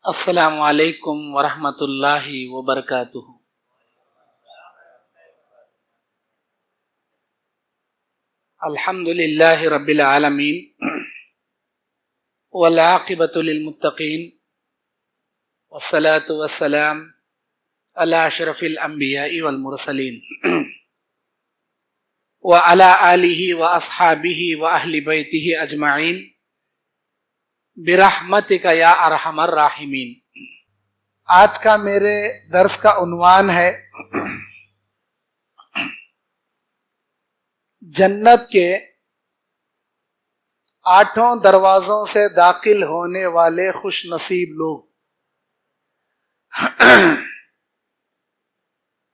السلام علیکم ورحمۃ اللہ وبرکاتہ۔ الحمد للہ رب العالمین والعاقبۃ للمتقین والصلاة والسلام علی اشرف الانبیاء والمرسلین وعلی آلہ واصحابہ واہل بیتہ اجمعین برحمتک یا ارحم الراحمین۔ آج کا میرے درس کا عنوان ہے جنت کے 8 دروازوں سے داخل ہونے والے خوش نصیب لوگ۔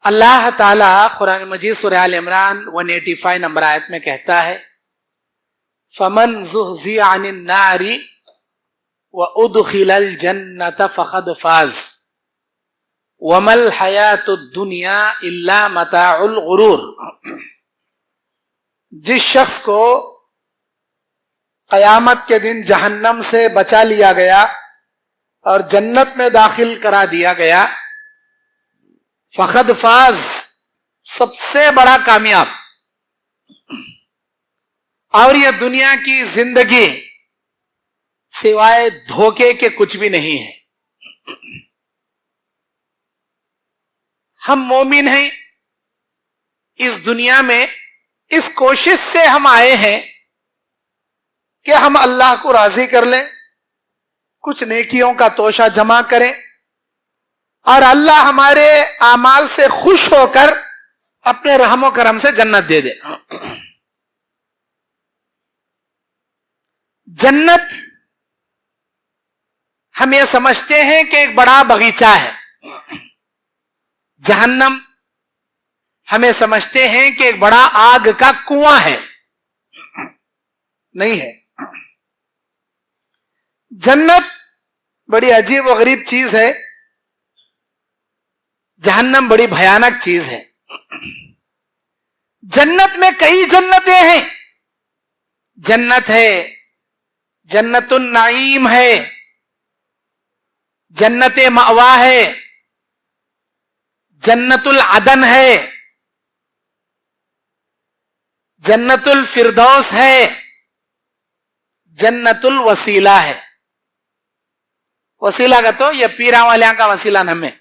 اللہ تعالی قرآن مجید سورہ آل عمران 185 نمبر آیت میں کہتا ہے فَمَنْ زُحْزِحَ عَنِ النَّارِ وَأُدْخِلَ الْجَنَّةَ فَقَدْ فَازَ وَمَا الْحَيَاةُ الدُّنْيَا إِلَّا مَتَاعُ الْغُرُورِ۔ جس شخص کو قیامت کے دن جہنم سے بچا لیا گیا اور جنت میں داخل کرا دیا گیا، فقد فاز، سب سے بڑا کامیاب۔ اور یہ دنیا کی زندگی سوائے دھوکے کے کچھ بھی نہیں ہے۔ ہم مومن ہیں، اس دنیا میں اس کوشش سے ہم آئے ہیں کہ ہم اللہ کو راضی کر لیں، کچھ نیکیوں کا توشہ جمع کریں اور اللہ ہمارے اعمال سے خوش ہو کر اپنے رحم و کرم سے جنت دے دے۔ جنت ہم یہ سمجھتے ہیں کہ ایک بڑا باغیچہ ہے، جہنم ہمیں سمجھتے ہیں کہ ایک بڑا آگ کا کنواں ہے، نہیں ہے۔ جنت بڑی عجیب و غریب چیز ہے، جہنم بڑی بھیانک چیز ہے۔ جنت میں کئی جنتیں ہیں، جنت ہے، جنت النعیم ہے، جنت مأوا ہے، جنت العدن ہے، جنت الفردوس ہے، جنت الوسیلہ ہے۔ وسیلہ کا تو یہ پیرا والیاں کا وسیلہ نام ہے،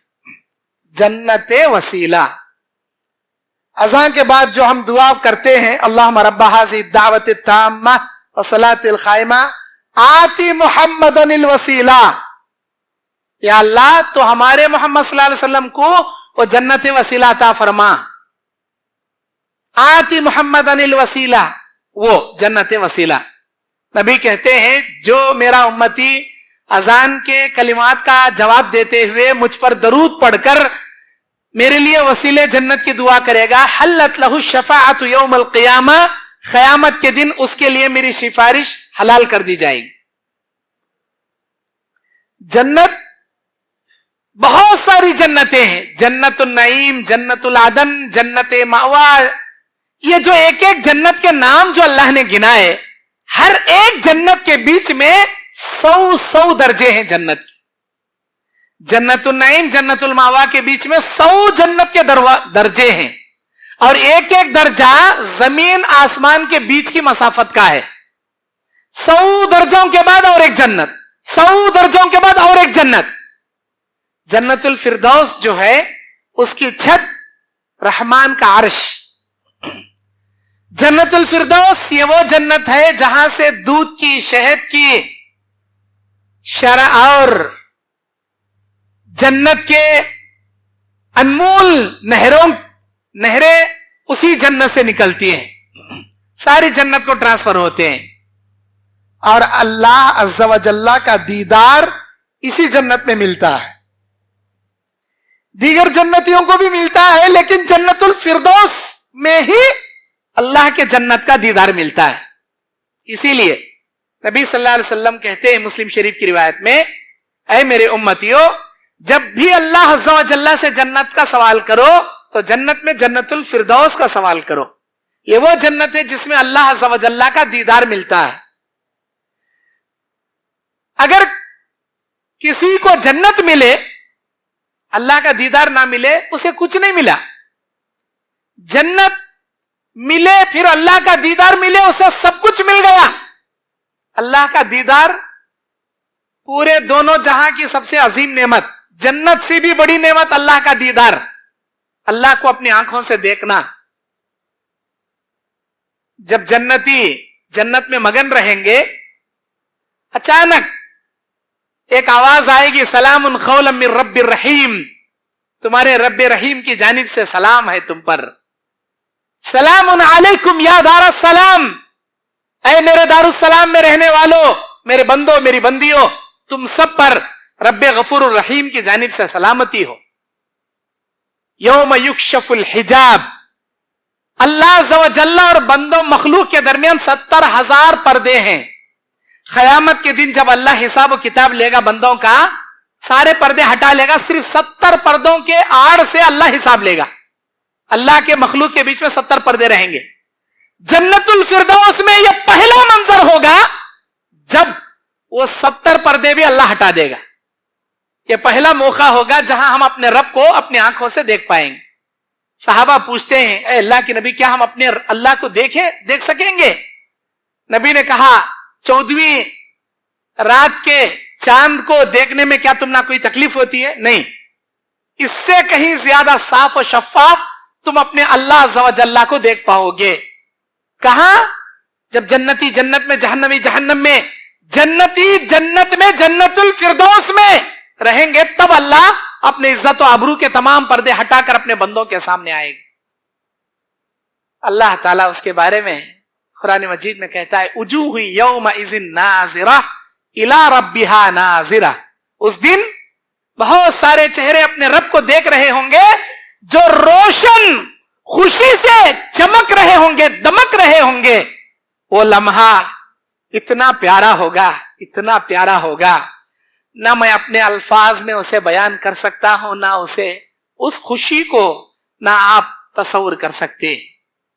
جنت وسیلہ۔ اذان کے بعد جو ہم دعا کرتے ہیں اللہم رب ھذہ الدعوۃ التامہ والصلاۃ القائمہ آتی محمدا الوسیلہ، یا اللہ تو ہمارے محمد صلی اللہ علیہ وسلم کو وہ جنت وسیلہ عطا فرما۔ آتی محمدا الوسیلہ، وہ جنت وسیلہ۔ نبی کہتے ہیں جو میرا امتی اذان کے کلمات کا جواب دیتے ہوئے مجھ پر درود پڑھ کر میرے لیے وسیلے جنت کی دعا کرے گا، حلت لہ الشفاعۃ یوم القیامہ، قیامت کے دن اس کے لیے میری سفارش حلال کر دی جائے گی۔ جنت بہت ساری جنتیں ہیں، جنت النعیم، جنت العدن، جنت مأوا۔ یہ جو ایک ایک جنت کے نام جو اللہ نے گنائے، ہر ایک جنت کے بیچ میں 100 درجے ہیں جنت کے۔ جنت النعیم، جنت المأوا کے بیچ میں 100 جنت کے درجے ہیں، اور ایک ایک درجہ زمین آسمان کے بیچ کی مسافت کا ہے۔ 100 درجوں کے بعد اور ایک جنت، 100 درجوں کے بعد اور ایک جنت۔ جنت الفردوس جو ہے اس کی چھت رحمان کا عرش۔ جنت الفردوس یہ وہ جنت ہے جہاں سے دودھ کی، شہد کی، شرع اور جنت کے انمول نہریں اسی جنت سے نکلتی ہیں، ساری جنت کو ٹرانسفر ہوتے ہیں، اور اللہ عز و جل کا دیدار اسی جنت میں ملتا ہے۔ دیگر جنتیوں کو بھی ملتا ہے، لیکن جنت الفردوس میں ہی اللہ کے جنت کا دیدار ملتا ہے۔ اسی لیے نبی صلی اللہ علیہ وسلم کہتے ہیں مسلم شریف کی روایت میں، اے میرے امتیو، جب بھی اللہ عز و جل سے جنت کا سوال کرو تو جنت میں جنت الفردوس کا سوال کرو۔ یہ وہ جنت ہے جس میں اللہ عز و جل کا دیدار ملتا ہے۔ اگر किसी को जन्नत मिले, अल्लाह का दीदार ना मिले, उसे कुछ नहीं मिला। जन्नत मिले फिर अल्लाह का दीदार मिले, उसे सब कुछ मिल गया। अल्लाह का दीदार पूरे दोनों जहां की सबसे अजीम नेमत, जन्नत से भी बड़ी नेमत अल्लाह का दीदार, अल्लाह को अपनी आंखों से देखना। जब जन्नती जन्नत में मगन रहेंगे, अचानक एक आवाज आएगी, सलामुन कौलन मिर रब्बिर रहीम, तुम्हारे रब्बे रहीम की जानिब से सलाम है तुम पर। सलामुन अलैकुम या दारुस सलाम, ऐ मेरे दारुस सलाम में रहने वालों, मेरे बंदो मेरी बंदियों, तुम सब पर रब्बे गफूरुर रहीम की जानिब से सलामती हो। यौम युक्शफुल हिजाब, अल्लाह अज़्ज़ व जल्ला और बंदों मखलूक के दरमियान 70,000 पर्दे हैं। क़यामत के दिन जब अल्लाह हिसाब किताब लेगा बंदों का, सारे पर्दे हटा लेगा, सिर्फ 70 पर्दों के आड़ से अल्लाह हिसाब लेगा। अल्लाह के मखलूक के बीच में 70 पर्दे रहेंगे। जन्नतुल फिरदौस में यह पहला मंजर होगा जब वो 70 पर्दे भी अल्लाह हटा देगा। यह पहला मौका होगा जहां हम अपने रब को अपनी आंखों से देख पाएंगे। सहाबा पूछते हैं, ए अल्लाह के नबी, क्या हम अपने अल्लाह को देख सकेंगे? नबी ने कहा, 14वीं रात के चांद को देखने में क्या तुम ना कोई तकलीफ होती है? नहीं, इससे कहीं ज्यादा साफ और शफाफ तुम अपने अल्लाह अज़्ज़ व जल्ला को देख पाओगे। कहां? जब जन्नती जन्नत में, जहन्नमी जहन्नम में, जन्नती जन्नत में, जन्नतुल फिरदौस में रहेंगे, तब अल्लाह अपने इज्जत और आबरू के तमाम पर्दे हटाकर अपने बंदों के सामने आएंगे। अल्लाह ताला उसके बारे में कुरान मजीद में कहता है, उजूहु यौमा इज़िन नाज़िरा इला रब्बिहा नाज़िरा, उस दिन बहुत सारे चेहरे अपने रब को देख रहे होंगे, जो रोशन खुशी से चमक रहे होंगे, दमक रहे होंगे। वो लम्हा इतना प्यारा होगा, इतना प्यारा होगा, ना मैं अपने अल्फाज में उसे बयान कर सकता हूं, ना उसे, उस खुशी को ना आप तस्वुर कर सकते।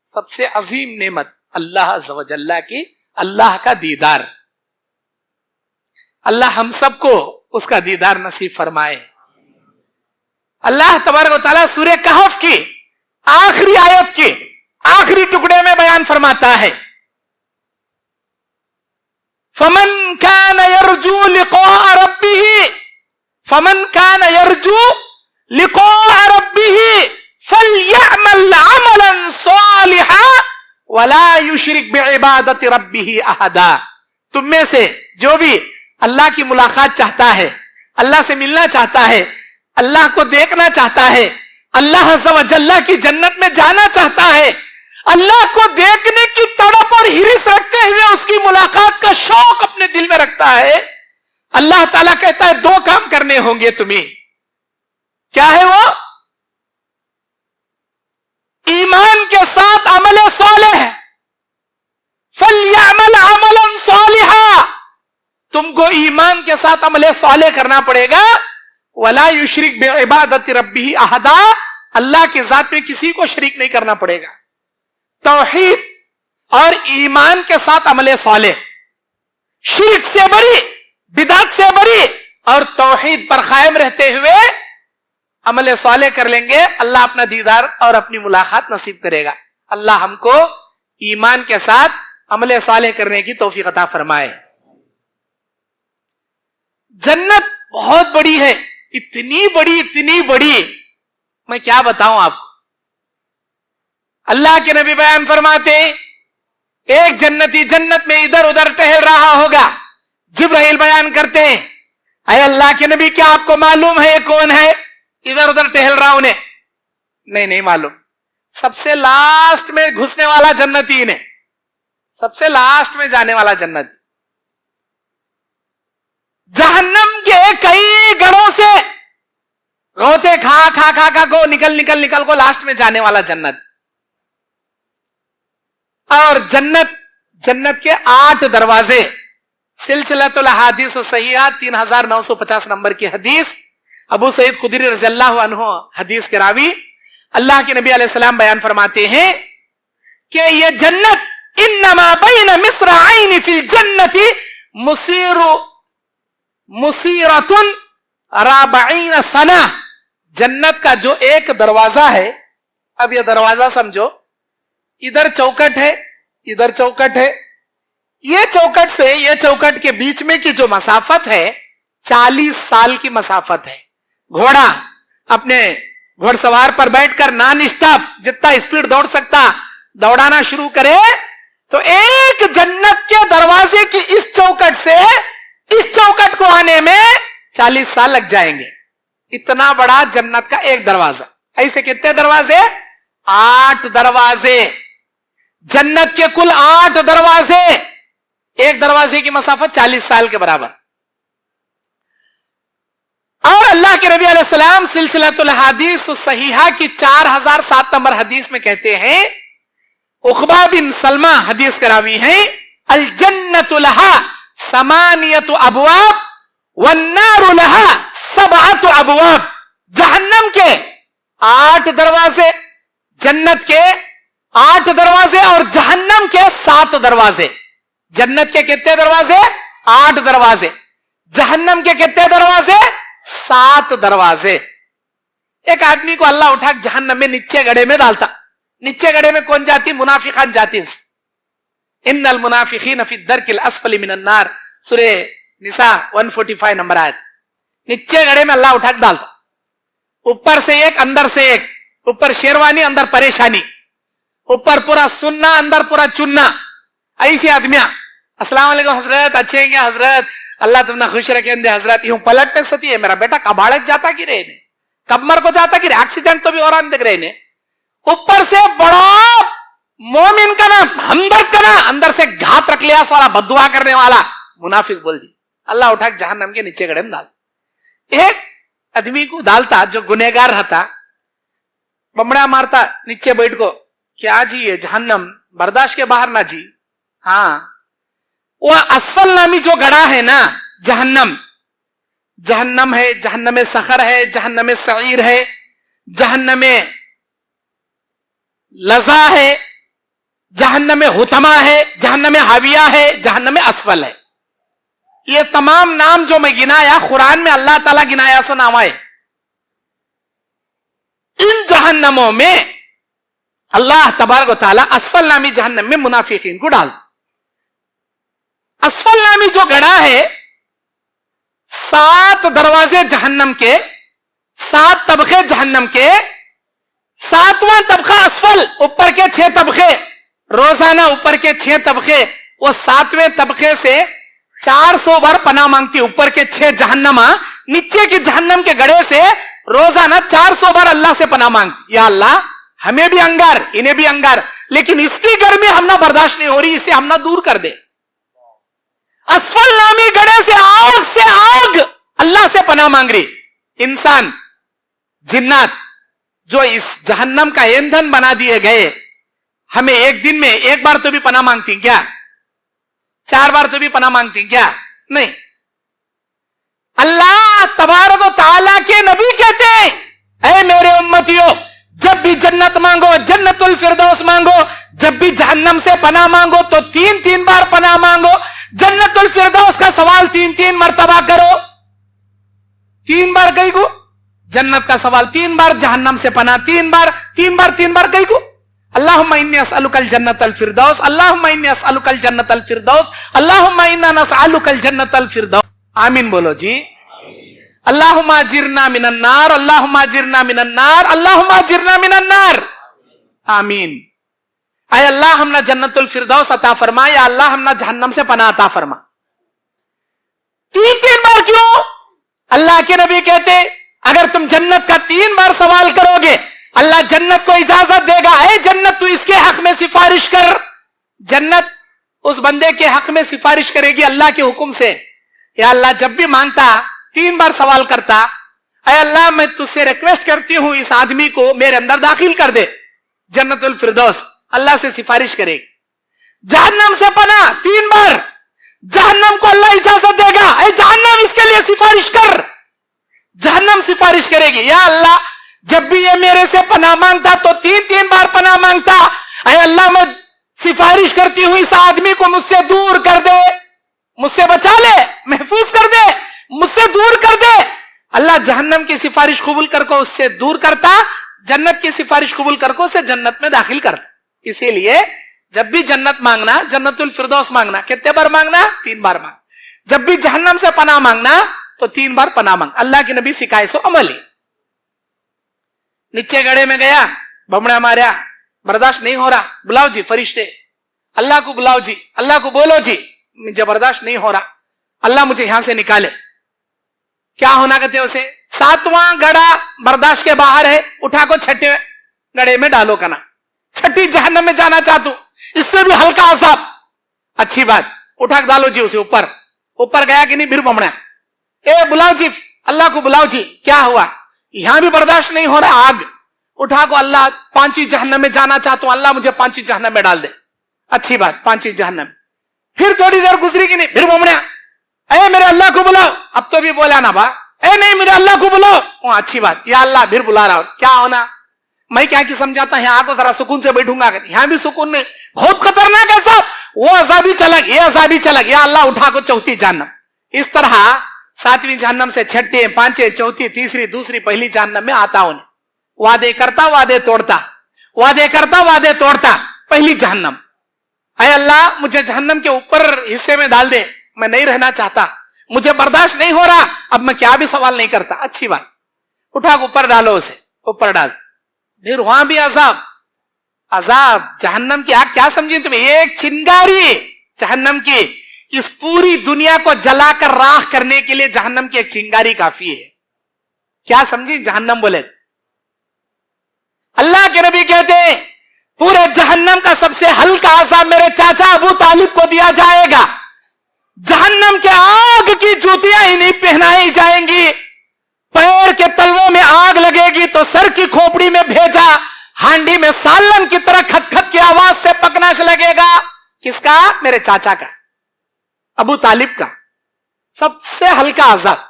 सबसे अजीम नेमत अल्लाह अज़्ज़ व जल्ला की, अल्लाह का दीदार। अल्लाह हम सबको उसका दीदार नसीब फरमाए। अल्लाह तबारक व तआला सूरह कहफ की आखिरी आयत के आखिरी टुकड़े में बयान फरमाता है, फमन कान यरजू लिक़ा रब्बिही, फमन कान यरजू लिक़ा रब्बिही फलयअमल अमलन सालिहा वला युशरिक बिइबादति रब्बिही अहदा। तुम में से जो भी अल्लाह की मुलाकात चाहता है, अल्लाह से मिलना चाहता है, अल्लाह को देखना चाहता है, अल्लाह अज़्ज़ व जल्ला की जन्नत में जाना चाहता है, अल्लाह को देखने की तड़प और हिरिस रखते हुए उसकी मुलाकात का शौक अपने दिल में रखता है, अल्लाह ताला कहता है 2 काम करने होंगे तुम्हें। क्या है वो? ईमान के साथ अमल सालिह, फलयअमल अमलन सालिहा, तुमको ईमान के साथ अमल सालिह करना पड़ेगा। वला युशरिक बिइबादति रब्बिही अहदा, अल्लाह की जात में किसी को शरीक नहीं करना पड़ेगा। तौहीद और ईमान के साथ अमल सालिह, शिर्क से बरी, बिदअत से बरी और तौहीद पर कायम रहते हुए अमल सालिह कर लेंगे, अल्लाह अपना दीदार और अपनी मुलाकात नसीब करेगा। अल्लाह हमको ईमान के साथ अमल सालिह करने की तौफीक अता फरमाए। जन्नत बहुत बड़ी है, इतनी बड़ी, मैं क्या बताऊं आपको। अल्लाह के नबी बयान फरमाते, एक जन्नती जन्नत में इधर उधर टहल रहा होगा। जिब्राइल बयान करते हैं, अरे अल्लाह के नबी, क्या आपको मालूम है ये कौन है इधर उधर टहल रहा उन्हें? नहीं मालूम। सबसे लास्ट में घुसने वाला जन्नती ने, सबसे लास्ट में जाने वाला जन्नती। जहन्नम के कई गढ़ों से रोते खा को निकल को लास्ट में जाने वाला जन्नत। और जन्नत के 8 दरवाजे। सिलसिलतुल अहादीस सहीहा 3950 नंबर की हदीस, अबू सईद खुदरी रज़ियल्लाहु अन्हु हदीस के रावी, अल्लाह के नबी अलैहिस्सलाम बयान फरमाते हैं कि यह जन्नत इन्नमा बैन मिस्रअैन फिल जन्नति मुसीरु मुसीरतुन राबईन सना, जन्नत का जो एक दरवाजा है, अब यह दरवाजा समझो, इधर चौकट है, इधर चौकट है, ये चौकट से ये चौकट के बीच में की जो मसाफत है 40 साल की मसाफत है। घोड़ा अपने घोड़सवार पर बैठकर नॉन स्टॉप जितना स्पीड दौड़ सकता दौड़ाना शुरू करे तो एक जन्नत के दरवाजे की इस चौकट से इस चौकट को आने में 40 साल लग जाएंगे। इतना बड़ा जन्नत का एक दरवाजा। ऐसे कितने दरवाजे? 8 दरवाजे। जन्नत के कुल 8 दरवाजे, एक दरवाजे की मसाफत 40 साल के बराबर। और अल्लाह के नबी अलैहिस्सलाम सिलसिलतुल हदीस सहीहा की 4007 नंबर हदीस में कहते हैं, उखबा बिन सलमा हदीस करावी है, अल जन्नतु लहा समानियतु अबवाब वन्नारु लहा सबअतु अबवाब। जहन्नम के 8 दरवाजे, जन्नत के 8 दरवाजे और जहन्नम के 7 दरवाजे। जन्नत के कितने दरवाजे? 8 दरवाजे। जहन्नम के कितने दरवाजे? 7 दरवाजे। एक आदमी को अल्लाह उठा जहन्नम में नीचे गड्ढे में डालता। नीचे गड्ढे में कौन जाती? मुनाफिकान जाती। इन्नल मुनाफिकीन फी दरकिल अस्फली मिनन नार, सूरे निसा 145 नंबर आयत। नीचे गड्ढे में अल्लाह उठा डालता, ऊपर से एक अंदर से एक, ऊपर शेरवानी अंदर परेशानी, ऊपर पूरा सुन्ना अंदर पूरा चुन्ना। ऐसी आदमियां, अस्सलाम वालेकुम हजरत, अच्छे हैं क्या हजरत, अल्लाह तुमने खुश रखे दे हजरत। यूं पलट तक सती है, मेरा बेटा कबाड़क जाता कि रहे ने, कब मर को जाता कि एक्सीडेंट तो भी और दिख रहे ने। ऊपर से बड़ा मोमिन का नाम, हमदर्द का नाम, अंदर से घात रख लिया वाला, बद्दुआ करने वाला मुनाफिक बोल दी। अल्लाह उठा जहन्नम के नीचे गड्ढे में डाल। एक आदमी को डालता जो गुनहगार रहता, बमड़ा मारता नीचे बैठ को, क्या जी ये जहन्नम बर्दाश्त के बाहर ना जी। हाँ, वो असफल नामी जो गड़ा है ना, जहन्नम, जहन्नम है, जहन्नम में सखर है, जहन्नम में सईर है, जहन्नम में लजा है, जहन्नम में हुतमा है, जहन्नम में हाविया है, जहन्नम में असफल है। ये तमाम नाम जो मैं गिनाया कुरान में अल्लाह ताला गिनाया सो नाम आए। इन जहन्नमों में अल्लाह तबारक व तआला असफल नामी जहन्नम में मुनाफिकीन को डाल। असफल नामी जो गड़ा है, 7 दरवाजे जहन्नम के, 7 तबके जहन्नम के, 7वां तबका असफल, ऊपर के 6 तबके, रोजाना ऊपर के 6 तबके, वो 7वें तबके से 400 बार पनाह मांगती। ऊपर के 6 जहन्नमा नीचे की जहन्नम के गड़े से रोजाना 400 बार अल्लाह से पनाह मांगती। या अल्लाह हमें भी अंगार, इन्हें भी अंगार, लेकिन इसकी गर्मी हमना बर्दाश्त नहीं हो रही, इसे हमना दूर कर दे। असफल नामी गड़े से आग अल्लाह से पनाह मांग रही। इंसान जिन्नात जो इस जहन्नम का ईंधन बना दिए गए, हमें एक दिन में एक बार तो भी पनाह मांगती क्या? 4 बार तो भी पनाह मांगती क्या? नहीं। अल्लाह तबारक व तआला के नबी कहते हैं, ऐ मेरे उम्मतियों, जब भी जन्नत मांगो, जन्नतुल फिरदौस मांगो, जब भी जहन्नम से पनाह मांगो तो 3-3 बार पनाह मांगो। जन्नतुल फिरदौस का सवाल 3-3 मर्तबा करो। 3 बार कही को जन्नत का सवाल, 3 बार जहन्नम से पनाह, 3 बार कही को अल्लाहुम्मा इन्नी अस्अलुकल जन्नतल फिरदौस, अल्लाहुम्मा इन्नी अस्अलुकल जन्नतल फिरदौस, अल्लाहुम्मा इन्ना नस्अलुकल जन्नतल फिरदौस। आमीन बोलो जी। अल्लाहुम्मा अजिरना मिनन नार, अल्लाहुम्मा अजिरना मिनन नार, अल्लाहुम्मा अजिरना मिनन नार। आमीन। ऐ अल्लाह हमना जन्नतुल फिरदौस अता फरमा, या अल्लाह हमना जहन्नम से पनाह अता फरमा। 3-3 बार क्यों? अल्लाह के नबी कहते, अगर तुम जन्नत का 3 बार सवाल करोगे, अल्लाह जन्नत को इजाजत देगा, ऐ जन्नत तू इसके हक में सिफारिश कर। जन्नत उस बंदे के हक में सिफारिश करेगी अल्लाह के हुक्म से। या अल्लाह जब भी मांगता 3 बार सवाल करता, ऐ अल्लाह मैं तुझसे रिक्वेस्ट करती हूं इस आदमी को मेरे अंदर दाखिल कर दे जन्नतुल फिरदौस। अल्लाह से सिफारिश करेगी। जहन्नम से पनाह 3 बार, जहन्नम को अल्लाह इजाजत देगा, ऐ जहन्नम इसके लिए सिफारिश कर। जहन्नम सिफारिश करेगी, या अल्लाह जब भी ये मेरे से पनाह मांगता तो 3-3 बार पनाह मांगता, ऐ अल्लाह मैं सिफारिश करती हूं इस आदमी को मुझसे दूर कर दे, मुझसे बचा ले, महफूज कर दे। मुझसे दूर कर दे। अल्लाह जहन्नम की सिफारिश कबूल करके उससे दूर करता, जन्नत की सिफारिश कबूल करके उसे जन्नत में दाखिल करता। इसीलिए जब भी जन्नत मांगना, जन्नतुल फिरदौस मांगना, कितने बार मांगना? 3 बार मांग। जब भी जहन्नम से पनाह मांगना तो 3 बार पनाह मांग। अल्लाह के नबी सिखाए सो अमली। नीचे गड़े में गया, बमड़ा मारा, बर्दाश्त नहीं हो रहा, बुलाओ जी फरिश्ते, अल्लाह को बुलाओ जी, अल्लाह को बोलो जी, मुझे बर्दाश्त नहीं हो रहा, अल्लाह मुझे यहां से निकाले। क्या होना कहते उसे? 7वां गड़ा बर्दाश्त के बाहर है, उठा को 6ठे गड़े में डालो कना। 6ठी जहन्नम में जाना चाहतू, इससे भी हल्का अजाब। अच्छी बात, उठा के डालो जी उसे ऊपर। ऊपर गया कि नहीं? फिर बमड़ा, ए बुलाओ जी, अल्लाह को बुलाओ जी, क्या हुआ? यहां भी बर्दाश्त नहीं हो रहा, आग। उठा को अल्लाह 5वीं जहन्नम में जाना चाहता हूं, अल्लाह मुझे 5वीं जहन्नम में डाल दे। अच्छी बात, 5वीं जहन्नम। फिर थोड़ी देर गुजरी कि नहीं, फिर बमड़ा, ए मेरे अल्लाह को बुलाओ। अब तो भी बोला ना बा, ए नहीं मेरे अल्लाह को बुलाओ। अच्छी बात, या अल्लाह फिर बुला रहा हो, क्या होना? मैं क्या की समझाता है, यहां को जरा सुकून से बैठूंगा, यहां भी सुकून नहीं, बहुत खतरनाक है सब। वो अजाबी चलक, ये अजाबी चलक, या अल्लाह उठा को 4थी जहन्नम। इस तरह 7वीं जहन्नम से 6ठे, 5वीं, 4थी, 3री, 2री, पहली जहन्नम में आता हूं। वादे करता, वादे तोड़ता, वादे करता, वादे तोड़ता, पहली जहन्नम। अरे अल्लाह मुझे जहन्नम के ऊपर हिस्से में डाल दे, मैं नहीं रहना चाहता, मुझे बर्दाश्त नहीं हो रहा, अब मैं क्या भी सवाल नहीं करता। अच्छी बात, उठा के ऊपर डालो उसे, ऊपर डाल। फिर वहां भी अजाब, अजाब, जहन्नम की आग क्या समझी तुम्हें? एक चिंगारी जहन्नम की, इस पूरी दुनिया को जलाकर राख करने के लिए जहन्नम की एक चिंगारी काफी है। क्या समझी जहन्नम बोले? अल्लाह के नबी कहते हैं पूरे जहन्नम का सबसे हल्का अजाब मेरे चाचा अबू तालिब को दिया जाएगा। जहन्नम के आग की जूतियां ही नहीं पहनाई जाएंगी, पैर के तलवों में आग लगेगी तो सर की खोपड़ी में भेजा हांडी में सालन की तरह खटखट की आवाज से पकना लगेगा। किसका? मेरे चाचा का, अबू तालिब का। सबसे हल्का अजाब,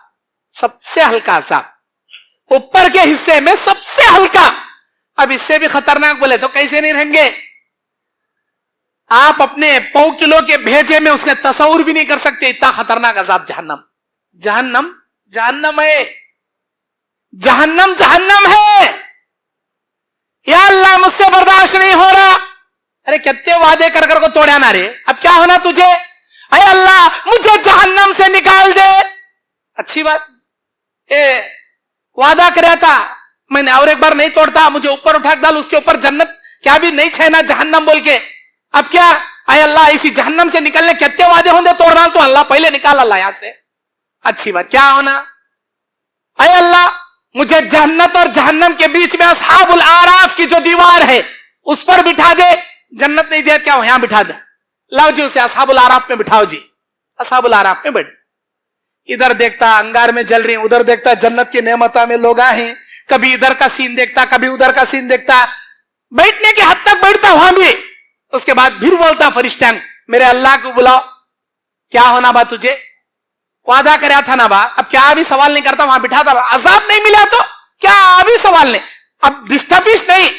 सबसे हल्का अजाब, ऊपर के हिस्से में सबसे हल्का। अब इससे भी खतरनाक बोले तो कैसे नहीं रहेंगे? आप अपने पौ किलो के भेजे में उसके तस्वुर भी नहीं कर सकते, इतना खतरनाक अजाब जहन्नम। जहन्नम जहन्नम है, जहन्नम जहन्नम है। या अल्लाह मुझसे बर्दाश्त नहीं हो रहा। अरे कितने वादे कर कर को तोड़ा ना रे, अब क्या होना तुझे? अरे अल्लाह मुझे जहन्नम से निकाल दे। अच्छी बात, वादा कराया था मैंने, और एक बार नहीं तोड़ता, मुझे ऊपर उठा डाल, उसके ऊपर जन्नत क्या भी नहीं छेना जहन्नम बोल के। अब क्या? अरे अल्लाह इसी जहन्नम से निकलने कितने वादे होंगे, तोड़ डाल तो अल्लाह पहले निकाल अल्लाह यहां से। अच्छी बात, क्या होना? अरे अल्लाह मुझे जन्नत और जहन्नम के बीच में अस्हाबुल आराफ की जो दीवार है उस पर बिठा दे। जन्नत नहीं दे क्या? यहां बिठा दे, लाओ जी उसे अस्हाबुल आराफ में बिठाओ जी, अस्हाबुल आराफ में बैठ। इधर देखता अंगार में जल रही, उधर देखता जन्नत की नेमता में लोग हैं, कभी इधर का सीन देखता, कभी उधर का सीन देखता, बैठने के हद तक बैठता वहां भी। उसके बाद फिर बोलता फरिश्ता मेरे अल्लाह को बुलाओ। क्या होना बा तुझे? वादा कराया था ना बा, अब क्या अभी सवाल नहीं करता, वहां बिठा था। अजाब नहीं मिला तो क्या अभी सवाल नहीं, अब डिस्टर्बिश नहीं,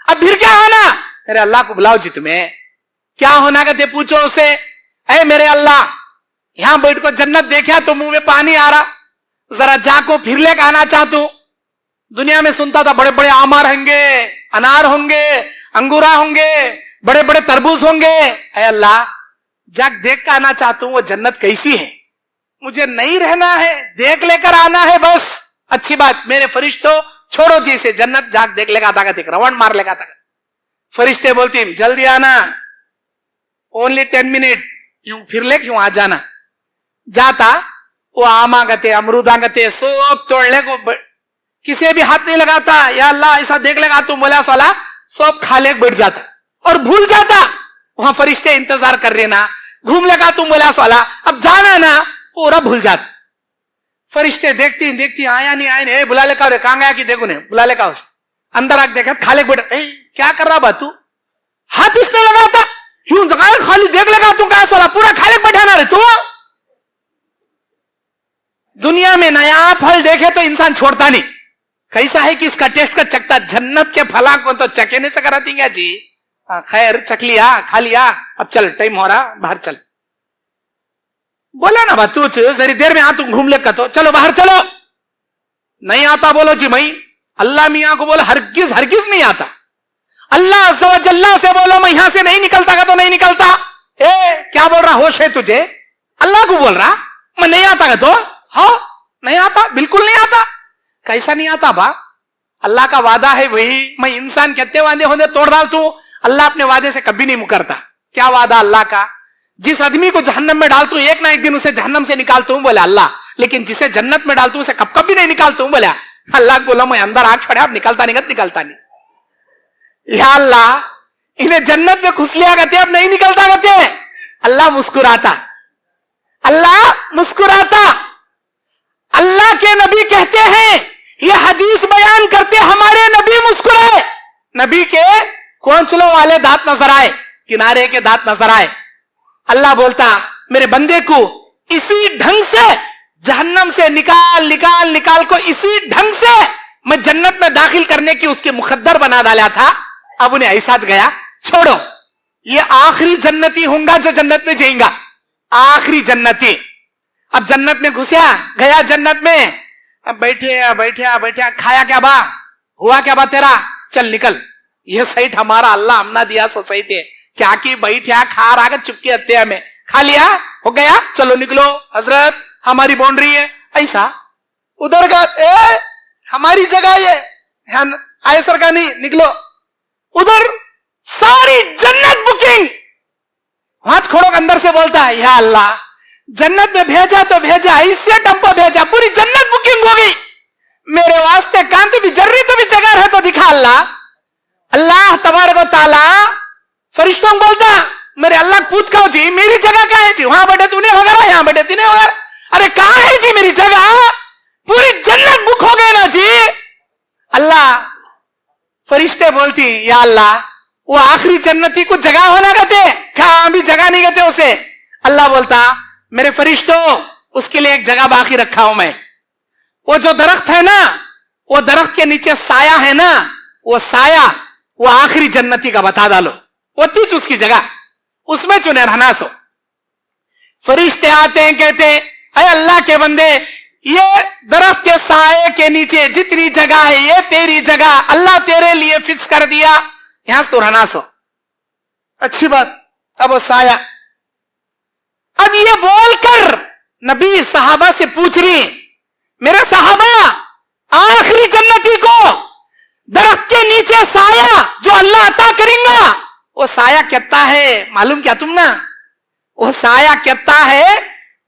अब फिर क्या होना? मेरे अल्लाह को बुलाओ जी। तुम्हें क्या होना कहते पूछो उसे, अरे मेरे अल्लाह यहां बैठ को जन्नत देखा तो मुंह में पानी आ रहा, जरा जाको फिर लेकर आना चाहता हूं। दुनिया में सुनता था बड़े बड़े आमार होंगे, अनार होंगे, अंगूरा होंगे, बड़े बड़े तरबूज होंगे। अरे अल्लाह जाक देख कर आना चाहता हूं वो जन्नत कैसी है, मुझे नहीं रहना है, देख लेकर आना है बस। अच्छी बात, मेरे फरिश्तों छोड़ो जी इसे, जन्नत जाक देख लेगा था, रवण मार लेगा था। फरिश्ते बोलती जल्दी आना, ओनली 10 मिनट, यूं फिर ले क्यों आ जाना। जाता वो आमा गते, अमरूदा गते, सब तोड़ने को किसी भी हाथ नहीं लगाता। या अल्लाह ऐसा देख लेगा तुम बोला साला, सब खा ले बैठ जाता और भूल जाता। वहां फरिश्ते इंतजार कर रहे ना, घूम लेगा तुम बोला साला, अब जाना ना, पूरा भूल जाता। फरिश्ते देखती देखती आया नहीं, आया नहीं, बुला लेका कहां गया कि देखो ने, बुला लेका उसे अंदर आके देखा खाले बैठ, क्या कर रहा बा तू? हाथ इसने लगाता, यूं खाली देख लेगा तू, कहा सोला पूरा खाले बैठाना रे तू। दुनिया में नया फल देखे तो इंसान छोड़ता नहीं, कैसा है कि इसका टेस्ट का चखता, जन्नत के फला को तो चखे नहीं सका देंगे जी। खैर चख लिया, खा लिया, अब चल टाइम हो रहा, बाहर चल। बोला ना बतूच जरी देर में आ तुम घूम ले तो चलो बाहर चलो, नहीं आता बोलो जी मई। अल्लाह मियां को बोलो हरगिज हरगिज नहीं आता। अल्लाह अज़्ज़ व जल्ला से बोलो मैं यहां से नहीं निकलता का तो नहीं निकलता। क्या बोल रहा होश है तुझे? अल्लाह को बोल रहा मैं नहीं आता का तो हाँ नहीं आता, बिल्कुल नहीं आता। कैसा नहीं आता बा? अल्लाह का वादा है वही, मैं इंसान कितने वादे होंगे तोड़ डाल तू, अल्लाह अपने वादे से कभी नहीं मुकरता। क्या वादा अल्लाह का? जिस आदमी को जहन्नम में डालतू एक ना एक दिन उसे जहन्नम से निकालता हूं बोले अल्लाह, लेकिन जिसे जन्नत में डालतू उसे कब कभी नहीं निकालता हूं बोला अल्लाह। बोला मैं अंदर आग छड़े आप निकलता नहीं। या अल्लाह इन्हें जन्नत में खुश लिया करते अब नहीं निकलता करते। अल्लाह मुस्कुराता, अल्लाह मुस्कुराता। अल्लाह के नबी कहते हैं, ये हदीस बयान करते हमारे नबी मुस्कुराए, नबी के कोंचलों वाले दांत नजर आए, किनारे के दांत नजर आए। अल्लाह बोलता मेरे बंदे को इसी ढंग से जहन्नम से निकाल को इसी ढंग से मैं जन्नत में दाखिल करने की उसके मुकद्दर बना डाला था। अब उन्हें एहसास गया, छोड़ो ये आखिरी जन्नती होगा जो जन्नत में जाएगा, आखिरी जन्नती। अब जन्नत में घुसा गया, जन्नत में अब बैठे खाया क्या बा, हुआ क्या बा तेरा, चल निकल, ये साइट हमारा अल्लाह हमना दिया सोसाइटी है, क्या की बैठा खा रहा चुपके हत्या में खा लिया हो गया, चलो निकलो हजरत हमारी बाउंड्री है। ऐसा उधर का हमारी जगह ये आयसर का नहीं, निकलो उधर सारी जन्नत बुकिंग। वहां खोड़ो अंदर से बोलता है या अल्लाह जन्नत में भेजा तो भेजा, इससे टंपो भेजा, पूरी जन्नत बुकिंग हो गई, मेरे वास्ते कांति भी जर्री तो भी जगह है तो दिखा अल्लाह। अल्लाह तबारक व तआला फरिश्तों को बोलता मेरे अल्लाह पूछ कहो जी मेरी जगह कहाँ है जी, वहां बैठे तूने वगैरह यहां बैठे तूने वगैरह, अरे कहाँ है जी मेरी जगह, पूरी जन्नत बुक हो गई ना जी। अल्लाह फरिश्ते बोलती या अल्लाह वो आखिरी जन्नती को जगह होना कहते, कहां भी जगह नहीं कहते उसे। अल्लाह बोलता मेरे फरिश्तों उसके लिए एक जगह बाकी रखा हूं मैं, वो जो दरख्त है ना, वो दरख्त के नीचे साया है ना, वो साया वो आखिरी जन्नती का बता डालो, वो तीच उसकी जगह, उसमें चुने रहना सो। फरिश्ते आते हैं कहते अरे अल्लाह के बंदे ये दरख्त के साये के नीचे जितनी जगह है ये तेरी जगह, अल्लाह तेरे लिए फिक्स कर दिया, यहां से तो रहना सो। अच्छी बात। अब वो साया, अब ये बोलकर नबी सहाबा से पूछ रही मेरे सहाबा आखिरी जन्नती को दरख्त के नीचे साया जो अल्लाह अता करेगा वो साया कहता है मालूम क्या तुम ना, वो साया कहता है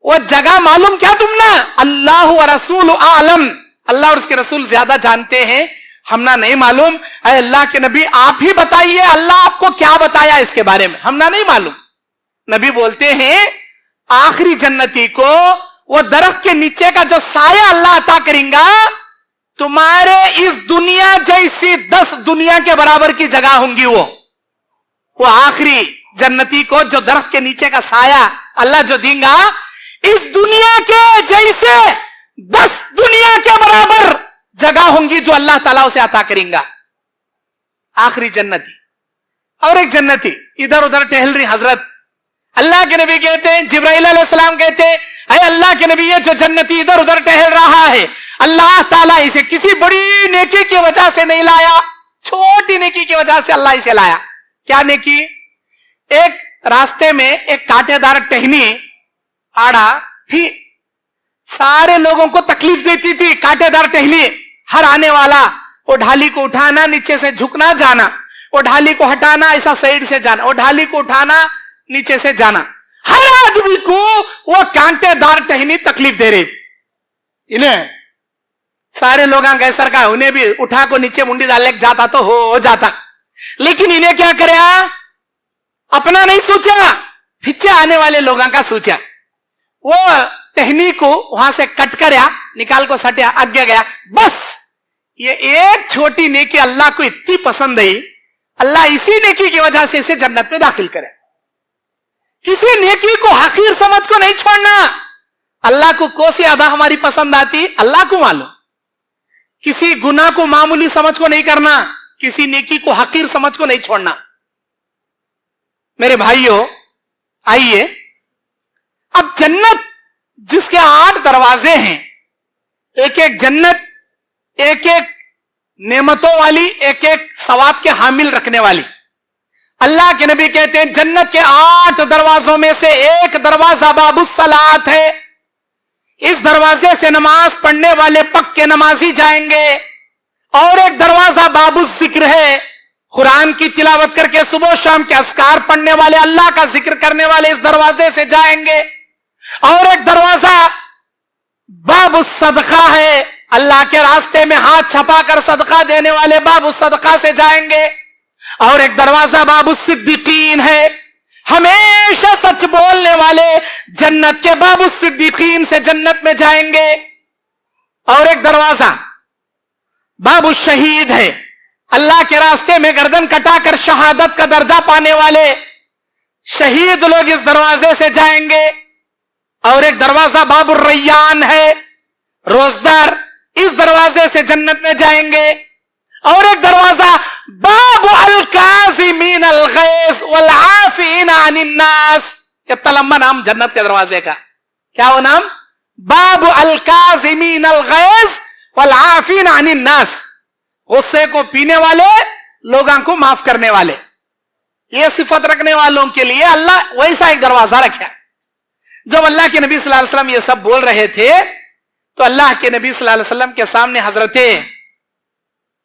वो जगह मालूम क्या तुम ना, अल्लाह व रसूल आलम, अल्लाह और उसके रसूल ज्यादा जानते हैं, हमना नहीं मालूम। अरे अल्लाह के नबी आप ही बताइए अल्लाह आपको क्या बताया इसके बारे में, हमना नहीं मालूम। नबी बोलते हैं आखिरी जन्नती को वो दरख्त के नीचे का जो साया अल्लाह अता करेगा तुम्हारे इस दुनिया जैसी 10 दुनिया के बराबर की जगह होंगी। वो आखिरी जन्नती को जो दरख्त के नीचे का साया अल्लाह जो देगा इस दुनिया के जैसे 10 दुनिया के बराबर जगह होंगी जो अल्लाह ताला उसे अता करेगा। आखिरी जन्नती। और एक जन्नती इधर उधर टहल रही हजरत, अल्लाह के नबी कहते हैं, जिब्राइल अलैहिस्सलाम कहते हैं अरे अल्लाह के नबी ये जो जन्नती इधर उधर टहल रहा है अल्लाह ताला इसे किसी बड़ी नेकी की वजह से नहीं लाया, छोटी नेकी की वजह से अल्लाह इसे लाया। क्या नेकी? एक रास्ते में एक कांटेदार टहनी आड़ा थी, सारे लोगों को तकलीफ देती थी कांटेदार टहनी। हर आने वाला वो ढाली को उठाना, नीचे से झुकना जाना, वो ढाली को हटाना, ऐसा साइड से जाना, वो ढाली को उठाना, नीचे से जाना, हर आदमी को वो कांटेदार टहनी तकलीफ दे रही थी। इन्हें सारे लोग कैसर का उन्हें भी उठा को नीचे मुंडी डालने जाता तो हो जाता, लेकिन इन्हें क्या करे अपना नहीं सोचा, पीछे आने वाले लोगों का सोचा। वो टहनी को वहां से कट कर निकाल को सटिया आगे गया। बस ये एक छोटी नेकी अल्लाह को इतनी पसंद है, अल्लाह इसी नेकी की वजह से इसे जन्नत में दाखिल करे। किसी नेकी को हकीर समझ को नहीं छोड़ना। अल्लाह को कोसी अदा हमारी पसंद आती अल्लाह को मालूम। किसी गुनाह को मामूली समझ को नहीं करना, किसी नेकी को हकीर समझ को नहीं छोड़ना। मेरे भाइयों आइए, अब जन्नत जिसके 8 दरवाजे हैं, एक एक जन्नत, एक एक नेमतों वाली, एक एक सवाब के हामिल रखने वाली। अल्लाह के नबी कहते हैं जन्नत के 8 दरवाजों में से एक दरवाजा बाबुस सलात है। इस दरवाजे से नमाज पढ़ने वाले पक्के नमाजी जाएंगे। और एक दरवाजा बाबुस जिक्र है, कुरान की तिलावत करके सुबह शाम के अस्कार पढ़ने वाले, अल्लाह का जिक्र करने वाले इस दरवाजे से जाएंगे। और एक दरवाजा बाबुस सदका है, अल्लाह के रास्ते में हाथ छपाकर सदका देने वाले बाबुस सदका से जाएंगे। और एक दरवाजा बाबुस सिद्दीकीन है, हमेशा सच बोलने वाले जन्नत के बाबुस सिद्दीकीन से जन्नत में जाएंगे। और एक दरवाजा बाबुस शहीद है, अल्लाह के रास्ते में गर्दन कटाकर शहादत का दर्जा पाने वाले शहीद लोग इस दरवाजे से जाएंगे। और एक दरवाजा बाबुर रैयान है, रोजदार इस दरवाजे से जन्नत में जाएंगे। और एक दरवाजा बाबु अल काज़िमीन अल गैज़ वल आफीन अनिन नास, कितना लंबा नाम जन्नत के दरवाजे का, क्या वो नाम? बाबु अल काज़िमीन अल गैज़ वल आफीन अनिन नास, गुस्से को पीने वाले, लोगों को माफ करने वाले। ये सिफत रखने वालों के लिए अल्लाह वैसा एक दरवाजा रखा। जब अल्लाह के नबी सल्लल्लाहु अलैहि वसल्लम ये सब बोल रहे थे तो अल्लाह के नबी सल्लल्लाहु अलैहि वसल्लम के सामने हजरते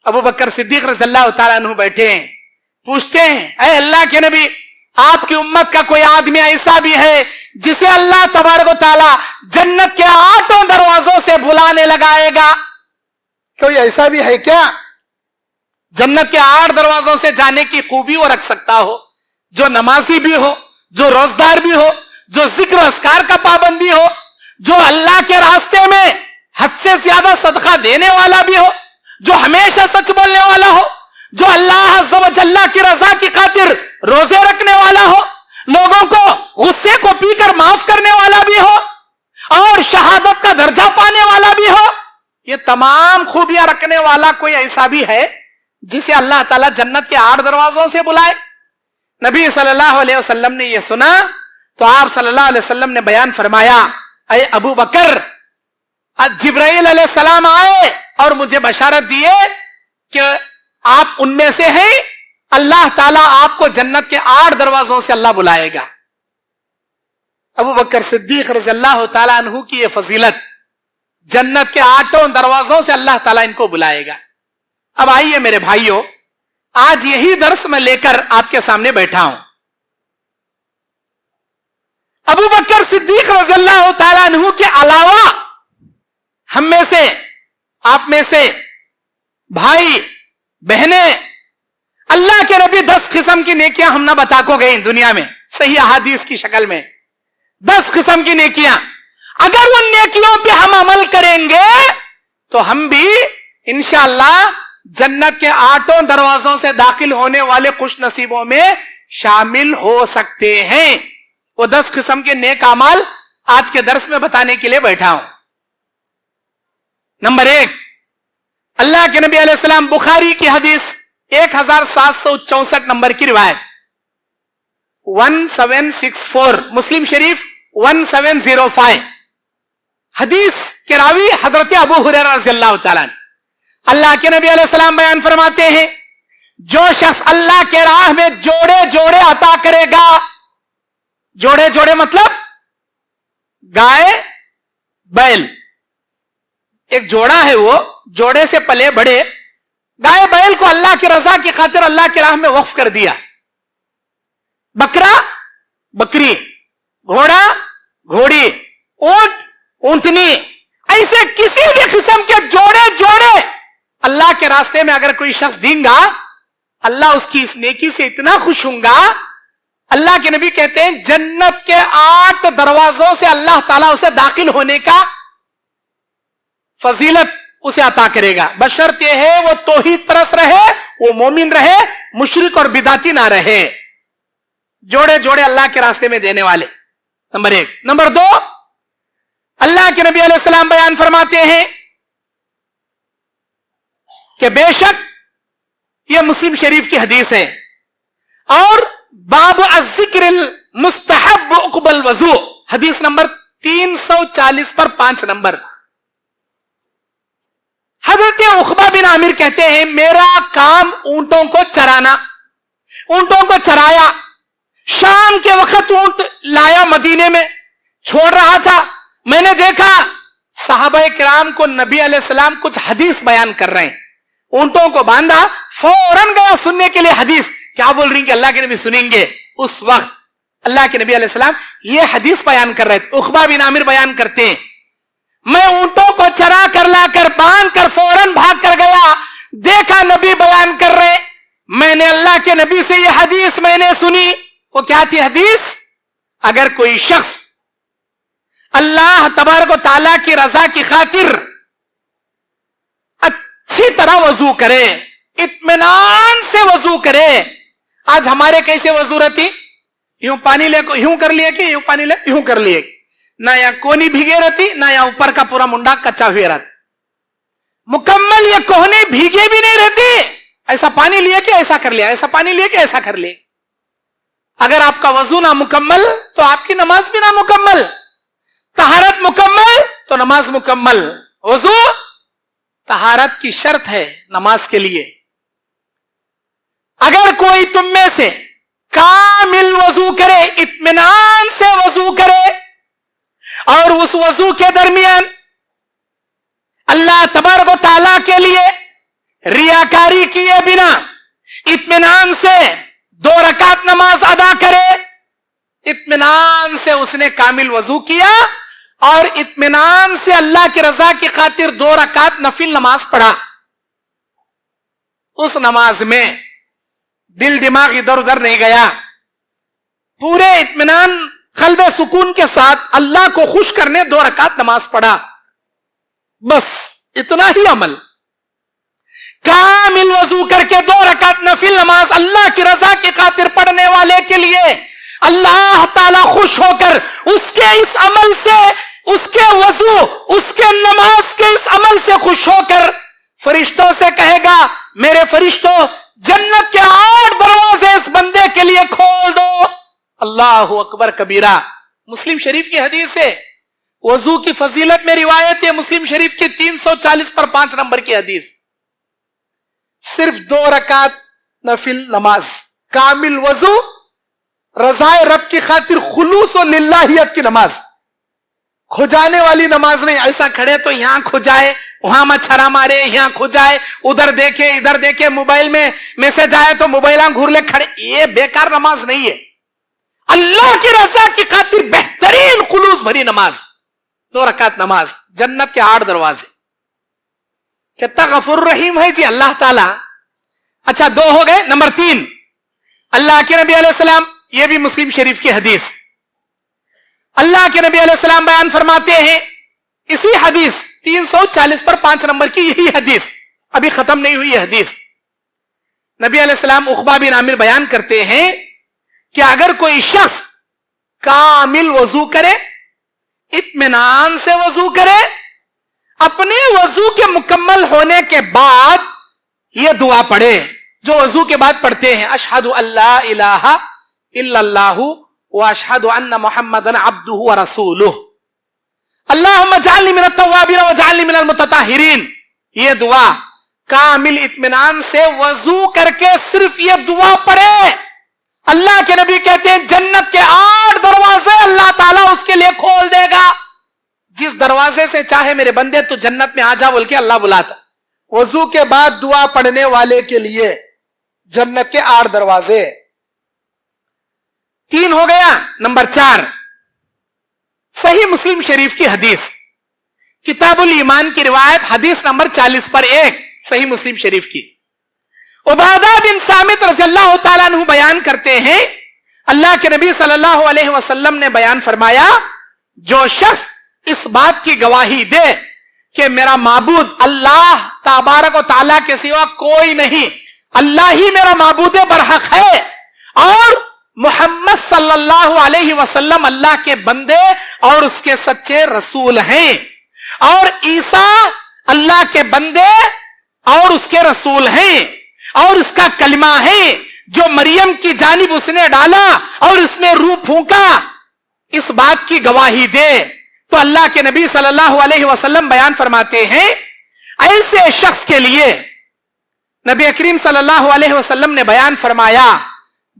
अबू बकर सिद्दीक रज़ियल्लाहु ताला अन्हु बैठे हैं। पूछते हैं, ऐ अल्लाह के नबी, आपकी उम्मत का कोई आदमी ऐसा भी है जिसे अल्लाह तबारक व तआला जन्नत के 8 दरवाजों से बुलाने लगाएगा? कोई ऐसा भी है क्या जन्नत के 8 दरवाजों से जाने की खूबी वो रख सकता हो, जो नमाजी भी हो, जो रोजदार भी हो, जो जिक्र अस्कार का पाबंद भी हो, जो अल्लाह के रास्ते में हद से ज्यादा सदका देने वाला भी हो, जो हमेशा सच बोलने वाला हो, जो अल्लाह अज़्ज़ व जल्ला की रजा की खातिर रोजे रखने वाला हो, लोगों को गुस्से को पीकर माफ करने वाला भी हो, और शहादत का दर्जा पाने वाला भी हो। ये तमाम खूबियां रखने वाला कोई ऐसा भी है जिसे अल्लाह ताला जन्नत के 8 दरवाजों से बुलाए? नबी सल्लल्लाहु अलैहि वसल्लम ने यह सुना तो आप सल्लल्लाहु अलैहि वसल्लम ने बयान फरमाया, अय अबू बकर, आज जिब्राइल अलैहिस्सलाम आए और मुझे बशारत दिए कि आप उनमें से हैं, अल्लाह ताला आपको जन्नत के 8 दरवाजों से अल्लाह बुलाएगा। अबू बकर सिद्दीक रज़ियल्लाहु ताला अन्हु की यह फजीलत, जन्नत के 8 दरवाजों से अल्लाह ताला इनको बुलाएगा। अब आइए मेरे भाइयों, आज यही दर्स मैं लेकर आपके सामने बैठा हूं। अबू बकर सिद्दीक रज़ियल्लाहु ताला अन्हु के अलावा हम में से, आप में से भाई बहने, अल्लाह के नबी 10 किस्म की नेकियां हम ना बता को गई दुनिया में, सही अहादीस की शक्ल में 10 किस्म की नेकियां। अगर उन नेकियों पे हम अमल करेंगे तो हम भी इंशाअल्लाह जन्नत के 8 दरवाजों से दाखिल होने वाले खुश नसीबों में शामिल हो सकते हैं। वो 10 किस्म के नेक अमाल आज के दर्स में बताने के लिए बैठा हूं। नंबर 1, अल्लाह के नबी अलैहिस्सलाम, बुखारी की हदीस 1764 नंबर की रिवायत 1764, मुस्लिम शरीफ 1705, हदीस के रावी हजरत अबू हुरैरा रज़ियल्लाहु ताला अन्हु। अल्लाह के नबी अलैहिस्सलाम बयान फरमाते हैं, जो शख्स अल्लाह के राह में जोड़े जोड़े अता करेगा, जोड़े जोड़े मतलब गाय बैल, एक जोड़ा है, वो जोड़े से पले बड़े गाय बैल को अल्लाह की रजा की खातिर अल्लाह की राह में वक्फ कर दिया, बकरा बकरी, घोड़ा घोड़ी, ऊंट ऊंटनी, ऐसे किसी भी किस्म के जोड़े जोड़े अल्लाह के रास्ते में अगर कोई शख्स देगा, अल्लाह उसकी इस नेकी से इतना खुश होगा, अल्लाह के नबी कहते हैं जन्नत के 8 दरवाजों से अल्लाह ताला उसे दाखिल होने का फजीलत उसे अता करेगा। बशर्त यह है वो तौहीद परस्त रहे, वो मोमिन रहे, मुशरिक और बिदाती ना रहे। जोड़े जोड़े अल्लाह के रास्ते में देने वाले, नंबर 1। नंबर 2, अल्लाह के नबी अलैहिस्सलाम बयान फरमाते हैं कि बेशक यह मुस्लिम शरीफ की हदीस है, और बाब अज़्ज़िक्र मुस्तहब उक़बल वज़ू, हदीस नंबर 340 पर 5 नंबर। हजरत उखबा बिन आमिर कहते हैं, मेरा काम ऊंटों को चराना, ऊंटों को चराया, शाम के वक्त ऊंट लाया, मदीने में छोड़ रहा था, मैंने देखा साहबा किराम को नबी अलैहिस्सलाम कुछ हदीस बयान कर रहे हैं, ऊंटों को बांधा, फौरन गया सुनने के लिए हदीस, क्या बोल रही कि अल्लाह के नबी सुनेंगे। उस वक्त अल्लाह के नबी अलैहिस्सलाम ये हदीस बयान कर रहे थे। उखबा बिन आमिर बयान करते हैं, मैं ऊंटों को चरा कर लाकर बांध कर फौरन भाग कर गया, देखा नबी बयान कर रहे, मैंने अल्लाह के नबी से यह हदीस मैंने सुनी। वो क्या थी हदीस? अगर कोई शख्स अल्लाह तबारक व तआला की रजा की खातिर अच्छी तरह वजू करे, इत्मीनान से वजू करे। आज हमारे कैसे वजू रहती, यूं पानी ले यूं कर लिए कि यूं पानी ले यूं कर लिए, ना या कोनी भीगे रहती, ना या ऊपर का पूरा मुंडा कच्चा हुए रहता, मुकम्मल ये कोहनी भीगे भी नहीं रहती, ऐसा पानी लिए कि ऐसा कर लिया, ऐसा पानी लिए कि ऐसा कर लिया। अगर आपका वजू ना मुकम्मल तो आपकी नमाज भी ना मुकम्मल, तहारत मुकम्मल तो नमाज मुकम्मल। वजू तहारत की शर्त है नमाज के लिए। अगर कोई तुम में से कामिल वजू करे, इत्मीनान से वजू करे, और उस वजू के दरमियान अल्लाह तबारक व तआला के लिए रियाकारी किए बिना इत्मीनान से 2 रकात नमाज अदा करे, इत्मीनान से उसने कामिल वजू किया और इत्मीनान से अल्लाह की रजा की खातिर 2 रकात नफिल नमाज पढ़ा। उस नमाज में दिल दिमाग इधर उधर नहीं गया, पूरे इत्मीनान कल्बे सुकून के साथ अल्लाह को खुश करने 2 रकात नमाज पढ़ा, बस इतना ही अमल। कामिल वजू करके 2 रकात नफिल नमाज अल्लाह की रजा की खातिर पढ़ने वाले के लिए अल्लाह ताला खुश होकर उसके इस अमल से, उसके वजू, उसके नमाज के इस अमल से खुश होकर फरिश्तों से कहेगा, मेरे फरिश्तों जन्नत के 8 दरवाजे इस बंदे के लिए खोल दो। अल्लाहु अकबर कबीरा। मुस्लिम शरीफ की हदीस है, वजू की फजीलत में रिवायत है, मुस्लिम शरीफ की 340 पर 5 नंबर की हदीस। सिर्फ 2 रकात नफिल नमाज, कामिल वजू, रजाए रब की खातिर खुलूस और लिल्लाहियत की नमाज, खुजाने वाली नमाज नहीं। ऐसा खड़े तो यहां खुजाए, वहां मच्छरा मारे, यहां खुजाए, उधर देखे इधर देखे, मोबाइल में मैसेज आए तो मोबाइल घूर ले खड़े, ये बेकार नमाज नहीं है। अल्लाह की रजा की खातिर बेहतरीन खुलूस भरी नमाज, 2 रकात नमाज, जन्नत के 8 दरवाजे। कितना गफूर रहीम है जी अल्लाह ताला। अच्छा 2 हो गए। नंबर 3, अल्लाह के नबी अलैहिस्सलाम, यह भी मुस्लिम शरीफ की हदीस, अल्लाह के नबी अलैहिस्सलाम बयान फरमाते हैं, इसी हदीस 340 पर 5 नंबर की यही हदीस, अभी खत्म नहीं हुई यह हदीस। नबी अलैहिस्सलाम उखबा बिन आमिर बयान करते हैं कि अगर कोई शख्स कामिल वजू करे, इत्मीनान से वजू करे, अपने वजू के मुकम्मल होने के बाद यह दुआ पढ़े जो वजू के बाद पढ़ते हैं, अशहदु अल्ला इलाहा इल्लल्लाहु व अशहदु अन्ना मुहम्मदन अब्दुहु व रसूलुहु, अल्लाहुम्मा जअलनी मिनत तव्वाबीन व जअलनी मिनल मुतताहिरीन। यह दुआ कामिल इत्मीनान से वजू करके सिर्फ यह दुआ पढ़े, अल्लाह के नबी कहते हैं जन्नत के 8 दरवाजे अल्लाह ताला उसके लिए खोल देगा। जिस दरवाजे से चाहे मेरे बंदे तो जन्नत में आ जा बोल के अल्लाह बुलाता। वजू के बाद दुआ पढ़ने वाले के लिए जन्नत के 8 दरवाजे। 3 हो गया। नंबर 4, सही मुस्लिम शरीफ की हदीस, किताबुल ईमान की रिवायत, हदीस नंबर 40 पर 1, सही मुस्लिम शरीफ की। उबादा बिन सामित रज़ियल्लाहु ताला अन्हु बयान करते हैं, अल्लाह के नबी सल्लल्लाहु अलैहि वसल्लम ने बयान फरमाया, जो शख्स इस बात की गवाही दे कि मेरा माबूद अल्लाह तबारक व तआला के सिवा कोई नहीं, अल्लाह ही मेरा माबूद बरहक है, और मोहम्मद सल्लल्लाहु अलैहि वसल्लम अल्लाह के बंदे और उसके सच्चे रसूल हैं, और ईसा अल्लाह के बंदे और उसके रसूल हैं, और इसका कलिमा है जो मरियम की जानिब उसने डाला और इसमें रूह फूंका, इस बात की गवाही दे तो अल्लाह के नबी सल्लल्लाहु अलैहि वसल्लम बयान फरमाते हैं, ऐसे शख्स के लिए नबी करीम सल्लल्लाहु अलैहि वसल्लम ने बयान फरमाया,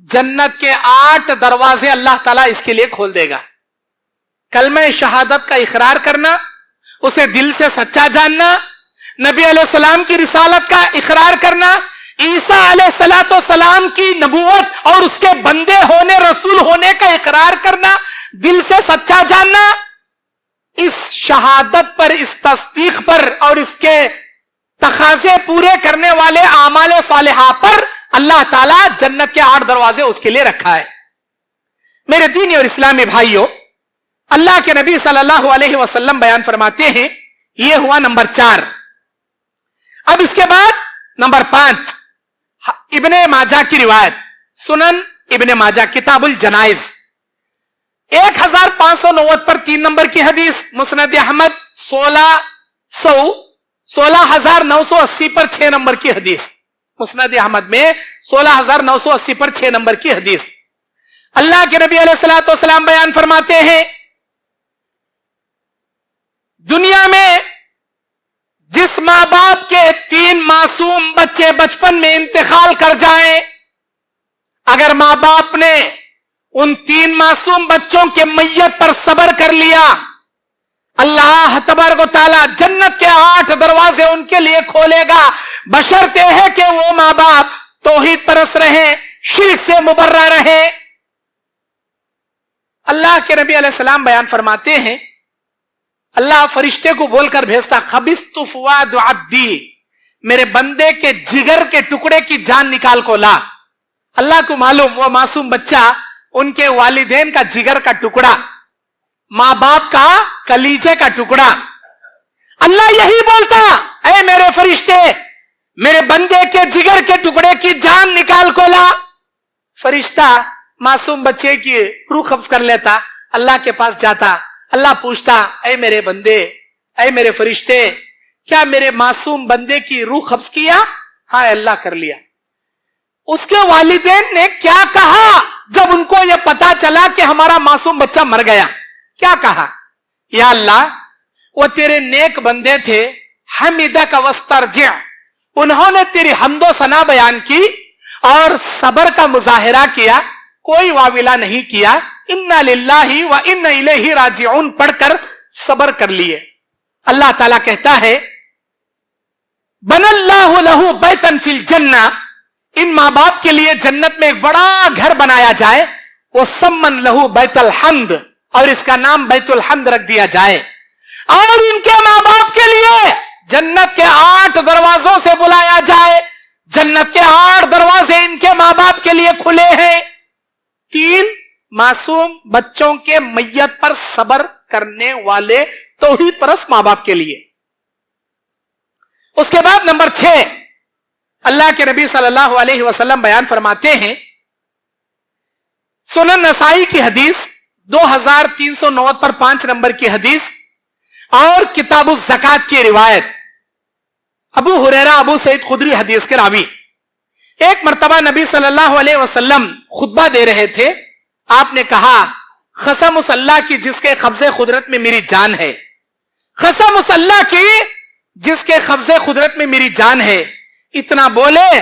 जन्नत के 8 दरवाजे अल्लाह ताला इसके लिए खोल देगा। कलमा शहादत का इकरार करना, उसे दिल से सच्चा जानना, नबी अलैहिस्सलाम की रिसालत का इकरार करना, ईसा अलैहिस्सलाम की नबूवत और उसके बंदे होने, रसूल होने का इकरार करना, दिल से सच्चा जानना, इस शहादत पर, इस तस्दीक पर और इसके तकाजे पूरे करने वाले आमाल सालिहा पर अल्लाह ताला जन्नत के 8 दरवाजे उसके लिए रखा है। मेरे दीनी और इस्लामी भाइयों, अल्लाह के नबी सल्लल्लाहु अलैहि वसल्लम बयान फरमाते हैं, यह हुआ नंबर 4। अब इसके बाद नंबर 5, इब्ने माजा की रिवायत, सुनन इब्ने माजा किताबुल जनाइज 1590 पर 3 नंबर की हदीस, मुस्नद अहमद 16,980 पर 6 नंबर की हदीस, मुस्नद अहमद में 16,980 पर 6 नंबर की हदीस। अल्लाह के नबी अलैहिस्सलातु वस्सलाम बयान फरमाते हैं, दुनिया में जिस मां बाप के 3 मासूम बच्चे बचपन में इंतकाल कर जाएं, अगर मां बाप ने उन 3 मासूम बच्चों के मैयत पर सब्र कर लिया, अल्लाह तबारक व तआला जन्नत के 8 दरवाजे उनके लिए खोलेगा, बशर्ते है कि वो मां बाप तौहीद परस्त रहे, शिर्क से मुबर्रा रहे। अल्लाह के नबी अलैहिस्सलाम बयान फरमाते हैं, अल्लाह फरिश्ते को बोलकर भेजता, खबिस्तु फुआदु अब्दी, मेरे बंदे के जिगर के टुकड़े की जान निकाल को ला। अल्लाह को मालूम वो मासूम बच्चा उनके वालिदैन का जिगर का टुकड़ा, मां बाप का कलीजे का टुकड़ा। अल्लाह यही बोलता, ऐ मेरे फरिश्ते, मेरे बंदे के जिगर के टुकड़े की जान निकाल को ला। फरिश्ता मासूम बच्चे की रूह कब्ज कर लेता, अल्लाह के पास जाता, अल्लाह पूछता, ऐ मेरे बंदे, ऐ मेरे फरिश्ते, क्या मेरे मासूम बंदे की रूह कब्ज किया? हाँ अल्लाह कर लिया। उसके वालिदैन ने क्या कहा जब उनको यह पता चला कि हमारा मासूम बच्चा मर गया? क्या कहा? या अल्लाह, वो तेरे नेक बंदे थे, हमीदा का वस्तरजिअ, उन्होंने तेरी हम्दो सना बयान की और सब्र का मुजाहिरा किया, कोई वाविला नहीं किया, इन्ना लिल्लाहि व इन्ना इलैहि राजिऊन पढ़कर सब्र कर लिए। अल्लाह ताला कहता है, बनल्लाहु लहू बैतन फिल जन्ना, इन मां बाप के लिए जन्नत में एक बड़ा घर बनाया जाए, वो सम्मन लहू बैतुल हम्द, और इसका नाम बैतुल हम्द रख दिया जाए, और इनके मां बाप के लिए जन्नत के 8 दरवाजों से बुलाया जाए। जन्नत के 8 दरवाजे इनके मां बाप के लिए खुले हैं। 3 मासूम बच्चों के मैयत पर सब्र करने वाले तौहीद परस्त मां बाप के लिए। उसके बाद नंबर 6, अल्लाह के नबी सल्लल्लाहु अलैहि वसल्लम बयान फरमाते हैं, सुनन नसाई की हदीस 2390 पर 5 नंबर की हदीस और किताबुल ज़कात की रिवायत, अबू हुरैरा अबू सईद खुदरी हदीस के रावी। एक मर्तबा नबी सल्लल्लाहु अलैहि वसल्लम खुतबा दे रहे थे, आपने कहा, कसम उस अल्लाह की जिसके कब्जे खुदरत में मेरी जान है, कसम उस अल्लाह की जिसके कब्जे खुदरत में मेरी जान है। इतना बोले,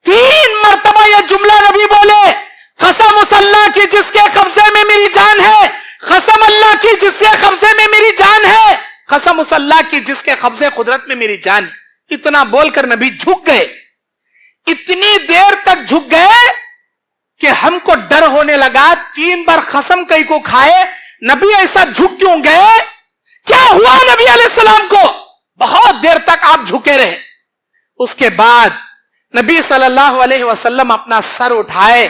3 मर्तबा यह जुमला नबी बोले, कसम उस अल्लाह की जिसके कब्जे में मेरी जान है, कसम अल्लाह की जिसके कब्जे में मेरी जान है, कसम उस अल्लाह की जिसके कब्जे खुदरत में मेरी जान है। इतना बोलकर नबी झुक गए, इतनी देर तक झुक गए कि हमको डर होने लगा, 3 बार कसम कहीं को खाए, नबी ऐसा झुक क्यों गए? क्या हुआ नबी अलैहिस्सलाम को? बहुत देर तक आप झुके रहे। उसके बाद नबी सल्लल्लाहु अलैहि वसल्लम अपना सर उठाए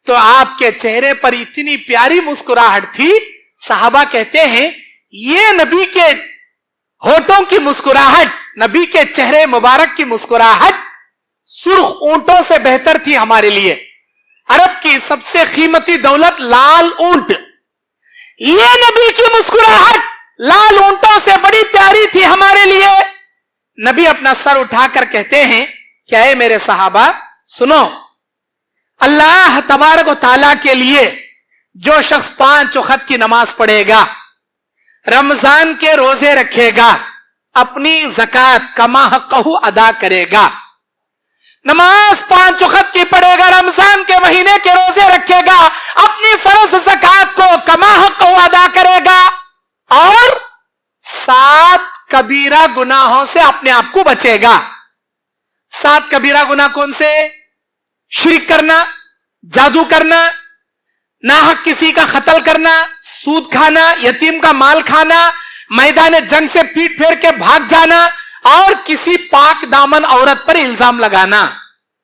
तो आपके चेहरे पर इतनी प्यारी मुस्कुराहट थी, सहाबा कहते हैं ये नबी के होठों की मुस्कुराहट, नबी के चेहरे मुबारक की मुस्कुराहट सुर्ख ऊंटों से बेहतर थी हमारे लिए। अरब की सबसे कीमती दौलत लाल ऊंट, ये नबी की मुस्कुराहट लाल ऊंटों से बड़ी प्यारी थी हमारे लिए। नबी अपना सर उठाकर कहते हैं, क्या है मेरे सहाबा, सुनो, अल्लाह तबारक व तआला के लिए जो शख्स 5 वक्त की नमाज पढ़ेगा, रमजान के रोजे रखेगा, अपनी ज़कात कमा हक़्क़हू अदा करेगा, नमाज 5 वक्त की पढ़ेगा, रमजान के महीने के रोजे रखेगा, अपनी फर्ज ज़कात को कमा हक़्क़हू अदा करेगा और 7 कबीरा गुनाहों से अपने आप को बचेगा। 7 कबीरा गुनाह कौन से? शिर्क करना, जादू करना, नाहक किसी का कत्ल करना, सूद खाना, यतीम का माल खाना, मैदान जंग से पीठ फेर के भाग जाना और किसी पाक दामन औरत पर इल्जाम लगाना,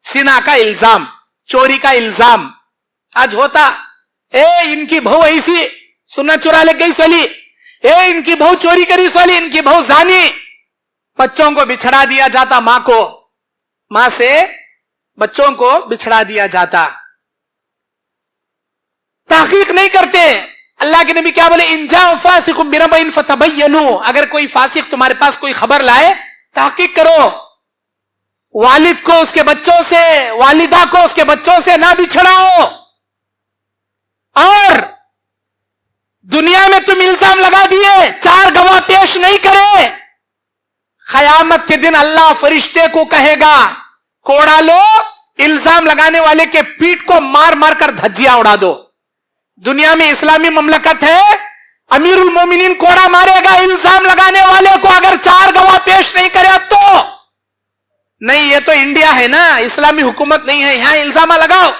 सिना का इल्जाम, चोरी का इल्जाम। आज होता, इनकी बहू ऐसी सुन्ना चुरा ले गई सोली, इनकी बहू चोरी करी सोली, इनकी बहू जानी। बच्चों को बिछड़ा दिया जाता, मां से बच्चों को बिछड़ा दिया जाता, तहकीक नहीं करते। अल्लाह के नबी क्या बोले? इन जाओ फासिकुम बिनबइन फतबय्यनु, अगर कोई फासिक तुम्हारे पास कोई खबर लाए तहकीक करो। वालिद को उसके बच्चों से, वालिदा को उसके बच्चों से ना बिछड़ाओ। और दुनिया में तुम इल्जाम लगा दिए, 4 गवाह पेश नहीं करे, क़यामत के दिन अल्लाह फरिश्ते को कहेगा कोड़ा लो, इल्जाम लगाने वाले के पीठ को मार मार कर धज्जियां उड़ा दो। दुनिया में इस्लामी ममलकत है, अमीरुल मोमिनीन कोड़ा मारेगा इल्जाम लगाने वाले को अगर 4 गवाह पेश नहीं करे तो। नहीं, ये तो इंडिया है ना, इस्लामी हुकूमत नहीं है, यहां इल्जाम लगाओ,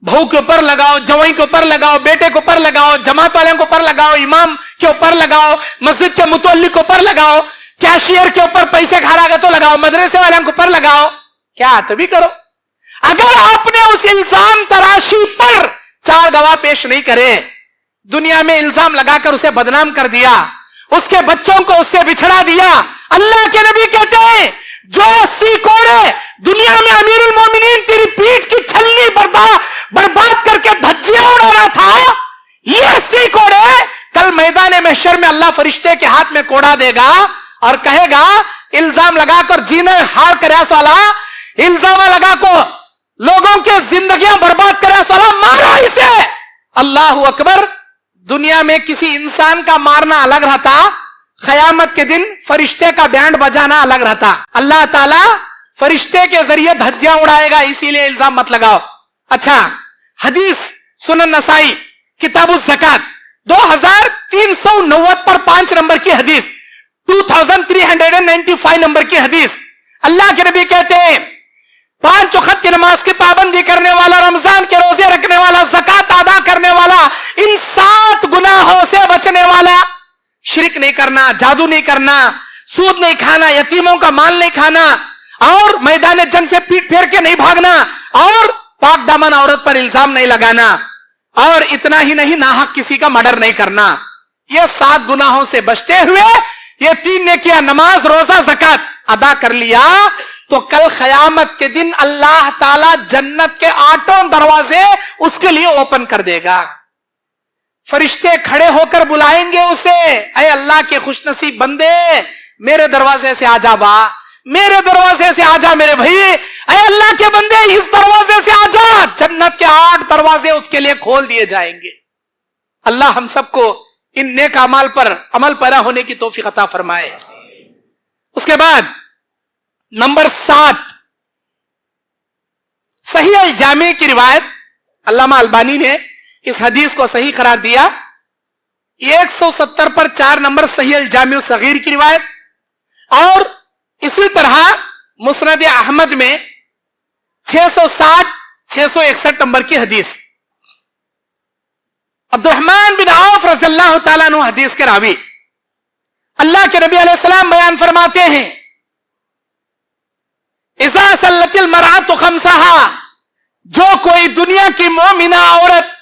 बहू के ऊपर लगाओ, जवाई के ऊपर लगाओ, बेटे के ऊपर लगाओ, जमात वाले के ऊपर लगाओ, इमाम के ऊपर लगाओ, मस्जिद के मुतल्ली के ऊपर लगाओ, कैशियर के ऊपर पैसे खा रहा तो लगाओ, मदरसे वाले के ऊपर लगाओ, क्या तो भी करो। अगर आपने उस इल्जाम तराशी पर 4 गवाह पेश नहीं करे, दुनिया में इल्जाम लगाकर उसे बदनाम कर दिया, उसके बच्चों को उससे बिछड़ा दिया, अल्लाह के नबी कहते हैं जो 80 कोड़े दुनिया में अमीरुल मोमिनीन तेरी पीठ की छल्ली बर्बाद करके धज्जियां उड़ाना था, ये 80 कोड़े कल मैदान महशर में अल्लाह फरिश्ते के हाथ में कोड़ा देगा और कहेगा इल्जाम लगाकर जीने हार कर वाला, इल्जाम लगा को लोगों के जिंदगियां बर्बाद करे वाला, मारा इसे। अल्लाह अकबर। दुनिया में किसी इंसान का मारना अलग रहता, क़यामत के दिन फरिश्ते का बैंड बजाना अलग रहता। अल्लाह ताला फरिश्ते के जरिए धज्जियां उड़ाएगा, इसीलिए इल्जाम मत लगाओ। अच्छा, हदीस सुनन नसाई किताबुल ज़कात 2390 पर 5 नंबर की हदीस, 2395 नंबर की हदीस, अल्लाह के नबी कहते हैं 5 वक्त की नमाज की पाबंदी करने वाला, रमजान के रोजे रखने वाला, ज़कात अदा करने वाला, इन 7 गुनाहों से बचने वाला, शिर्क नहीं करना, जादू नहीं करना, सूद नहीं खाना, यतीमों का माल नहीं खाना, और मैदान जंग से पीठ फेर के नहीं भागना, और पाक दामन औरत पर इल्जाम नहीं लगाना, और इतना ही नहीं नाहक किसी का मर्डर नहीं करना। ये 7 गुनाहों से बचते हुए ये 3 ने किया, नमाज, रोजा, ज़कात अदा कर लिया, तो कल क़यामत के दिन अल्लाह ताला जन्नत के 8 दरवाजे उसके लिए ओपन कर देगा। फरिश्ते खड़े होकर बुलाएंगे उसे, ऐ अल्लाह के खुशनसीब बंदे, मेरे दरवाजे से आजा बा, मेरे दरवाजे से आजा मेरे भाई, ऐ अल्लाह के बंदे इस दरवाजे से आजा। जन्नत के 8 दरवाजे उसके लिए खोल दिए जाएंगे। अल्लाह हम सबको इन नेक अमाल पर अमल पैरा होने की तौफीक अता फरमाए। उसके बाद नंबर 7, सही अल जामी की रिवायत, अल्लामा अलबानी ने इस हदीस को सही करार दिया। 170 पर 4 नंबर सही अल जामी सगीर की रिवायत, और इसी तरह मुस्नद अहमद में 660 661 नंबर की हदीस। अब्दुर्रहमान बिन औफ रज़ियल्लाहु ताला अन्हु हदीस के रावी, अल्लाह के नबी अलैहिस्सलाम बयान फरमाते हैं इज़ा सल्लतिल मरअतु खम्सहा, जो कोई दुनिया की मोमिना औरत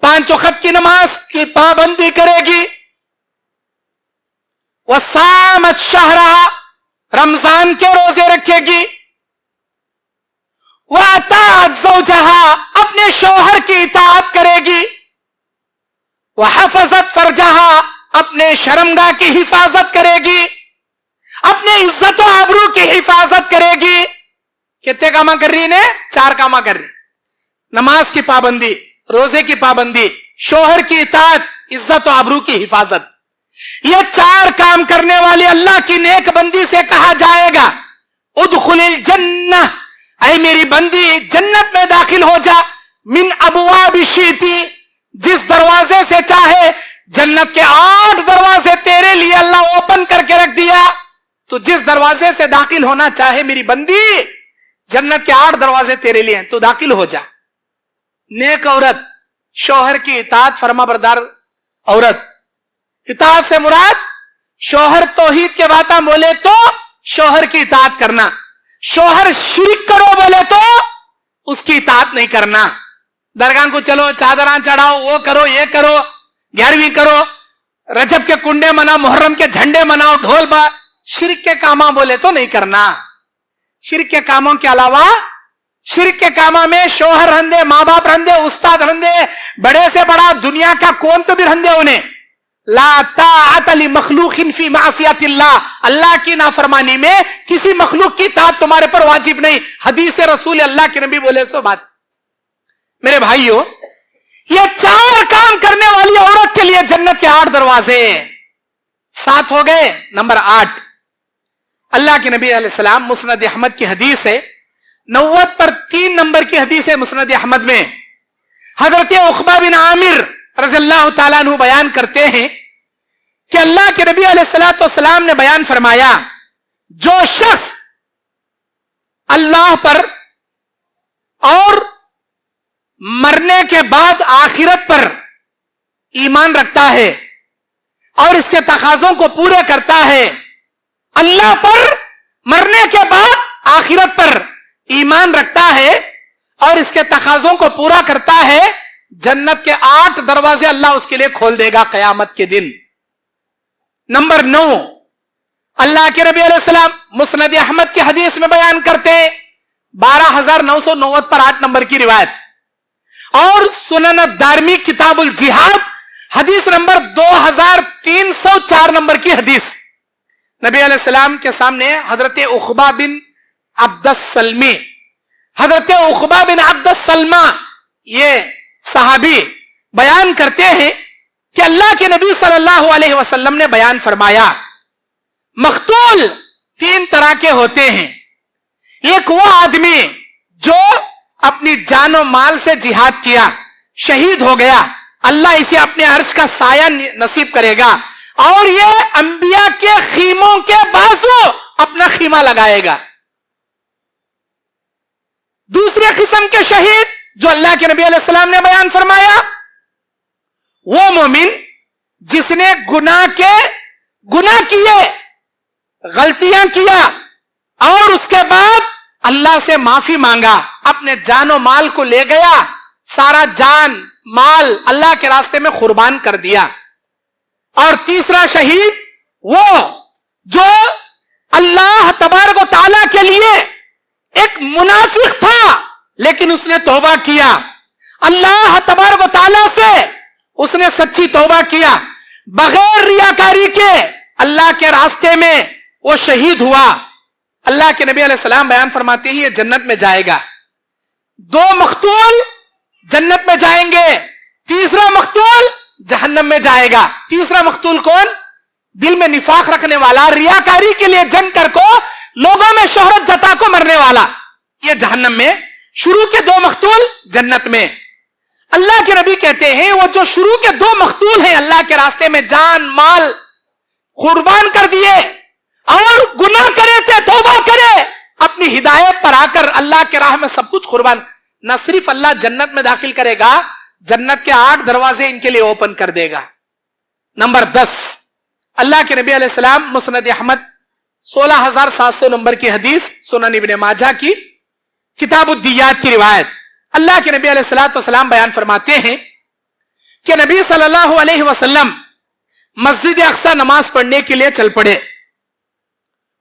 5 वक्त की नमाज की पाबंदी करेगी, वसामत शहरहा, रमजान के रोजे रखेगी, वह अताअत ज़ौजहा, अपने शौहर की इताअत करेगी, वह हफ़ज़त फरजहा, अपने शर्मगाह की हिफाजत करेगी, अपने इज्जत और आबरू की हिफाजत करेगी। कितने कामा कर रही ने? 4 कामा कर रही, नमाज की पाबंदी, रोजे की पाबंदी, शौहर की इताअत, इज्जत और आबरू की हिफाजत। ये 4 काम करने वाले अल्लाह की नेक बंदी से कहा जाएगा, उदखुलिल जन्नह, ऐ मेरी बंदी जन्नत में दाखिल हो जा, मिन अबवाबि शीती, जिस दरवाजे से चाहे। जन्नत के 8 दरवाजे तेरे लिए अल्लाह ओपन करके रख दिया, तो जिस दरवाजे से दाखिल होना चाहे मेरी बंदी, जन्नत के 8 दरवाजे तेरे लिए हैं, तो दाखिल हो जा। नेक औरत, शौहर की इताअत फरमाबरदार औरत। इताअत से मुराद शौहर तौहीद के बातें बोले तो शौहर की इताअत करना, शौहर शिरक करो बोले तो उसकी इताअत नहीं करना। दरगाह को चलो, चादरां चढ़ाओ, वो करो, ये करो, 11वीं करो, रजब के कुंडे मनाओ, मुहर्रम के झंडे मनाओ, ढोल बा, शिरक के कामा बोले तो नहीं करना। शिरक के कामों के अलावा, शिरक के कामा में शौहर रंदे, माँ बाप रंदे, उस्ताद रंदे, बड़े से बड़ा दुनिया का कौन तो भी रंदे उन्हें। ला ताअत लि मखलूकिन फी मासियतिल्लाह, अल्लाह की नाफरमानी में किसी मखलूक की ताअत तुम्हारे पर वाजिब नहीं। हदीस रसूल अल्लाह के नबी बोले सो बात। मेरे भाइयों, ये 4 काम करने वाली औरत के लिए जन्नत के 8 दरवाजे। 7 हो गए, नंबर 8, अल्लाह के नबी अलैहिस्सलाम, मुस्नद अहमद की हदीस है, 90 पर 3 नंबर की हदीस है मुस्नद अहमद में। हजरत उक़बा बिन आमिर रज़ियल्लाहु ताला अन्हु बयान करते हैं कि अल्लाह के नबी अलैहिस्सलाम ने बयान फरमाया, जो शख्स अल्लाह पर और मरने के बाद आखिरत पर ईमान रखता है और इसके तकाज़ों को पूरे करता है, अल्लाह पर मरने के बाद आखिरत पर ईमान रखता है और इसके तकाज़ों को पूरा करता है, जन्नत के 8 दरवाजे अल्लाह उसके लिए खोल देगा क़यामत के दिन। नंबर 9, अल्लाह के नबी अलैहिस्सलाम मुस्नद अहमद की हदीस में बयान करते, 12990 पर 8 नंबर की रिवायत, और सुनन दारमी किताबुल जिहाद हदीस नंबर 2304 नंबर की हदीस। नबी अलैहिस्सलाम के सामने हजरत उक़बा बिन अब्दुस्सलमी, हजरत उक़बा बिन अब्दुस्सलमा, ये सहाबी बयान करते हैं कि अल्लाह के नबी सल्लल्लाहु अलैहि वसल्लम ने बयान फरमाया, मख्तूल 3 तरह के होते हैं। एक वो आदमी जो अपनी जान और माल से जिहाद किया, शहीद हो गया, अल्लाह इसे अपने अर्श का साया नसीब करेगा और ये अंबिया के खीमों के बाजू अपना खीमा लगाएगा। दूसरे किस्म के शहीद जो अल्लाह के नबी अलैहिस्सलाम ने बयान फरमाया, वो मोमिन जिसने गुनाह किए, गलतियां किया और उसके बाद अल्लाह से माफी मांगा, अपने जान और माल को ले गया, सारा जान माल अल्लाह के रास्ते में कुर्बान कर दिया। और तीसरा शहीद वो जो अल्लाह तबारक व तआला के लिए एक मुनाफिक था लेकिन उसने तौबा किया, अल्लाह तबारक व तआला से उसने सच्ची तौबा किया, बगैर रियाकारी के अल्लाह के रास्ते में वो शहीद हुआ। अल्लाह के नबी अलैहिस्सलाम बयान फरमाते हैं ये जन्नत में जाएगा। 2 मख्तूल जन्नत में जाएंगे, तीसरा मख्तूल जहन्नम में जाएगा। तीसरा मख्तूल कौन? दिल में निफाक रखने वाला, रियाकारी के लिए जंग कर को लोगों में शोहरत जता को मरने वाला, ये जहन्नम में। शुरू के 2 मख्तूल जन्नत में। अल्लाह के नबी कहते हैं वो जो शुरू के 2 मख्तूल हैं, अल्लाह के रास्ते में जान माल कुर्बान कर दिए और गुनाह करे थे, तौबा करे, अपनी हिदायत पर आकर अल्लाह के राह में सब कुछ कुर्बान, न सिर्फ अल्लाह जन्नत में दाखिल करेगा, जन्नत के 8 दरवाजे इनके लिए ओपन कर देगा। नंबर 10, अल्लाह के नबी अलैहिस्सलाम मुस्नद अहमद 16700 नंबर की हदीस, सुनन इब्ने माजा की किताबुद्दियात की रिवायत। अल्लाह के नबी अलैहिस्सलाम बयान फरमाते हैं कि नबी सल्लल्लाहु अलैहि वसल्लम मस्जिद अक्सा नमाज पढ़ने के लिए चल पड़े।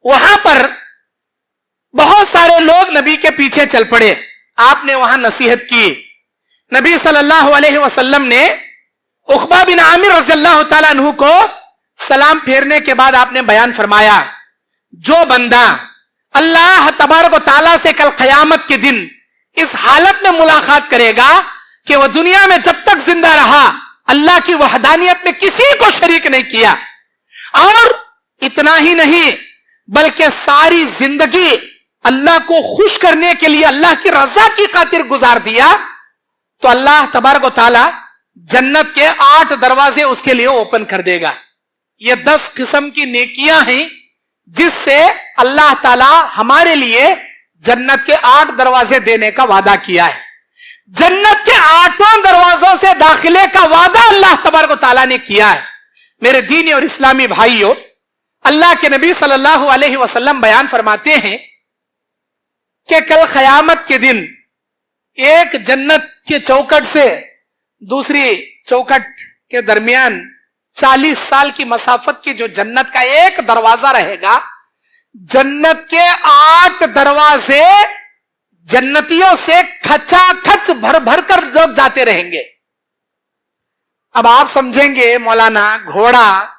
वहां पर बहुत सारे लोग नबी के पीछे चल पड़े। आपने वहां नसीहत की। नबी सल्लल्लाहु अलैहि वसल्लम ने उक़बा बिन आमिर रज़ियल्लाहु ताला अन्हु को सलाम फेरने के बाद आपने बयान फरमाया, जो बंदा अल्लाह तबारक व तआला से कल क़यामत के दिन इस हालत में मुलाकात करेगा कि वह दुनिया में जब तक जिंदा रहा अल्लाह की वहदानियत में किसी को शरीक नहीं किया, और इतना ही नहीं बल्कि सारी जिंदगी अल्लाह को खुश करने के लिए अल्लाह की रजा की खातिर गुजार दिया, तो अल्लाह तबारक व तआला जन्नत के 8 दरवाजे उसके लिए ओपन कर देगा। ये 10 किस्म की नेकियां हैं जिससे अल्लाह ताला हमारे लिए जन्नत के 8 दरवाजे देने का वादा किया है। जन्नत के 8 दरवाजों से दाखिले का वादा अल्लाह तबारक व तआला ने किया है। मेरे दीनी और इस्लामी भाइयों, अल्लाह के नबी सल्लल्लाहु अलैहि वसल्लम बयान फरमाते हैं कि कल क़यामत के दिन एक जन्नत के चौखट से दूसरी चौखट के दरमियान 40 साल की मसाफत की जो जन्नत का एक दरवाजा रहेगा, जन्नत के 8 दरवाजे जन्नतियों से खचाखच भर भर कर लोग जाते रहेंगे। अब आप समझेंगे मौलाना घोड़ा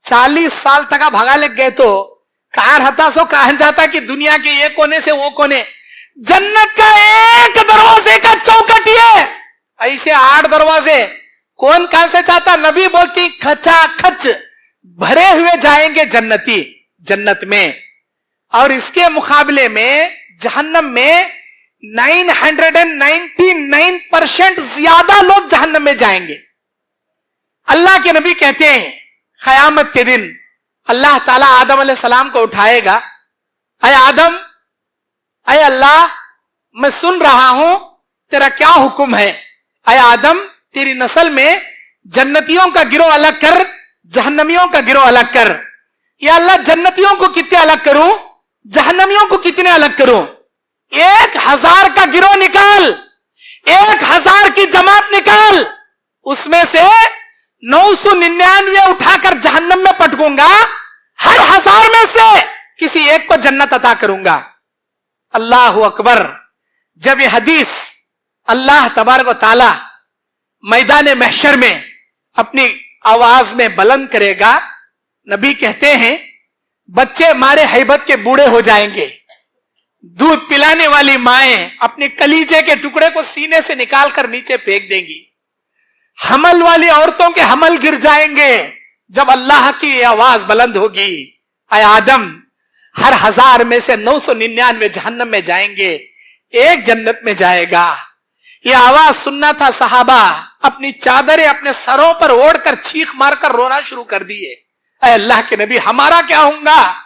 40 साल तक भगा लग गए तो कहां रहता सो कहां जाता कि दुनिया के ये कोने से वो कोने, जन्नत का एक दरवाजे का चौखट ये, ऐसे 8 दरवाजे कौन कहां से चाहता। नबी बोलती खचाखच भरे हुए जाएंगे जन्नती जन्नत में, और इसके मुकाबले में जहन्नम में 999% ज्यादा लोग जहन्नम में जाएंगे। अल्लाह के नबी कहते हैं क़यामत के दिन अल्लाह ताला आदम अलैहिस्सलाम को उठाएगा, अय आदम, अय अल्लाह, मैं सुन रहा हूं तेरा क्या हुक्म है। अय आदम, तेरी नस्ल में जन्नतियों का गिरोह अलग कर, जहन्नमियों का गिरोह अलग कर। या अल्लाह, जन्नतियों को कितने अलग करूं, जहन्नमियों को कितने अलग करूं। 1000 का गिरोह निकाल, 1000 की जमात निकाल, उसमें से 999 उठाकर जहन्नम में पटकूंगा, हर 1000 में से किसी एक को जन्नत अता करूंगा। अल्लाहु अकबर। जब ये हदीस अल्लाह तबारक व तआला मैदान महशर में अपनी आवाज में बुलंद करेगा, नबी कहते हैं बच्चे मारे हैबत के बूढ़े हो जाएंगे, दूध पिलाने वाली माएं अपने कलीजे के टुकड़े को सीने से निकालकर नीचे फेंक देंगी, हमल वाली औरतों के हमल गिर जाएंगे जब अल्लाह की आवाज बुलंद होगी। ऐ आदम, हर 1000 में से 999 जहन्नम में जाएंगे, एक जन्नत में जाएगा। यह आवाज सुनना था, सहाबा अपनी चादरें अपने सरों पर ओढ़कर चीख मारकर रोना शुरू कर दिए। ऐ अल्लाह के नबी, हमारा क्या होगा।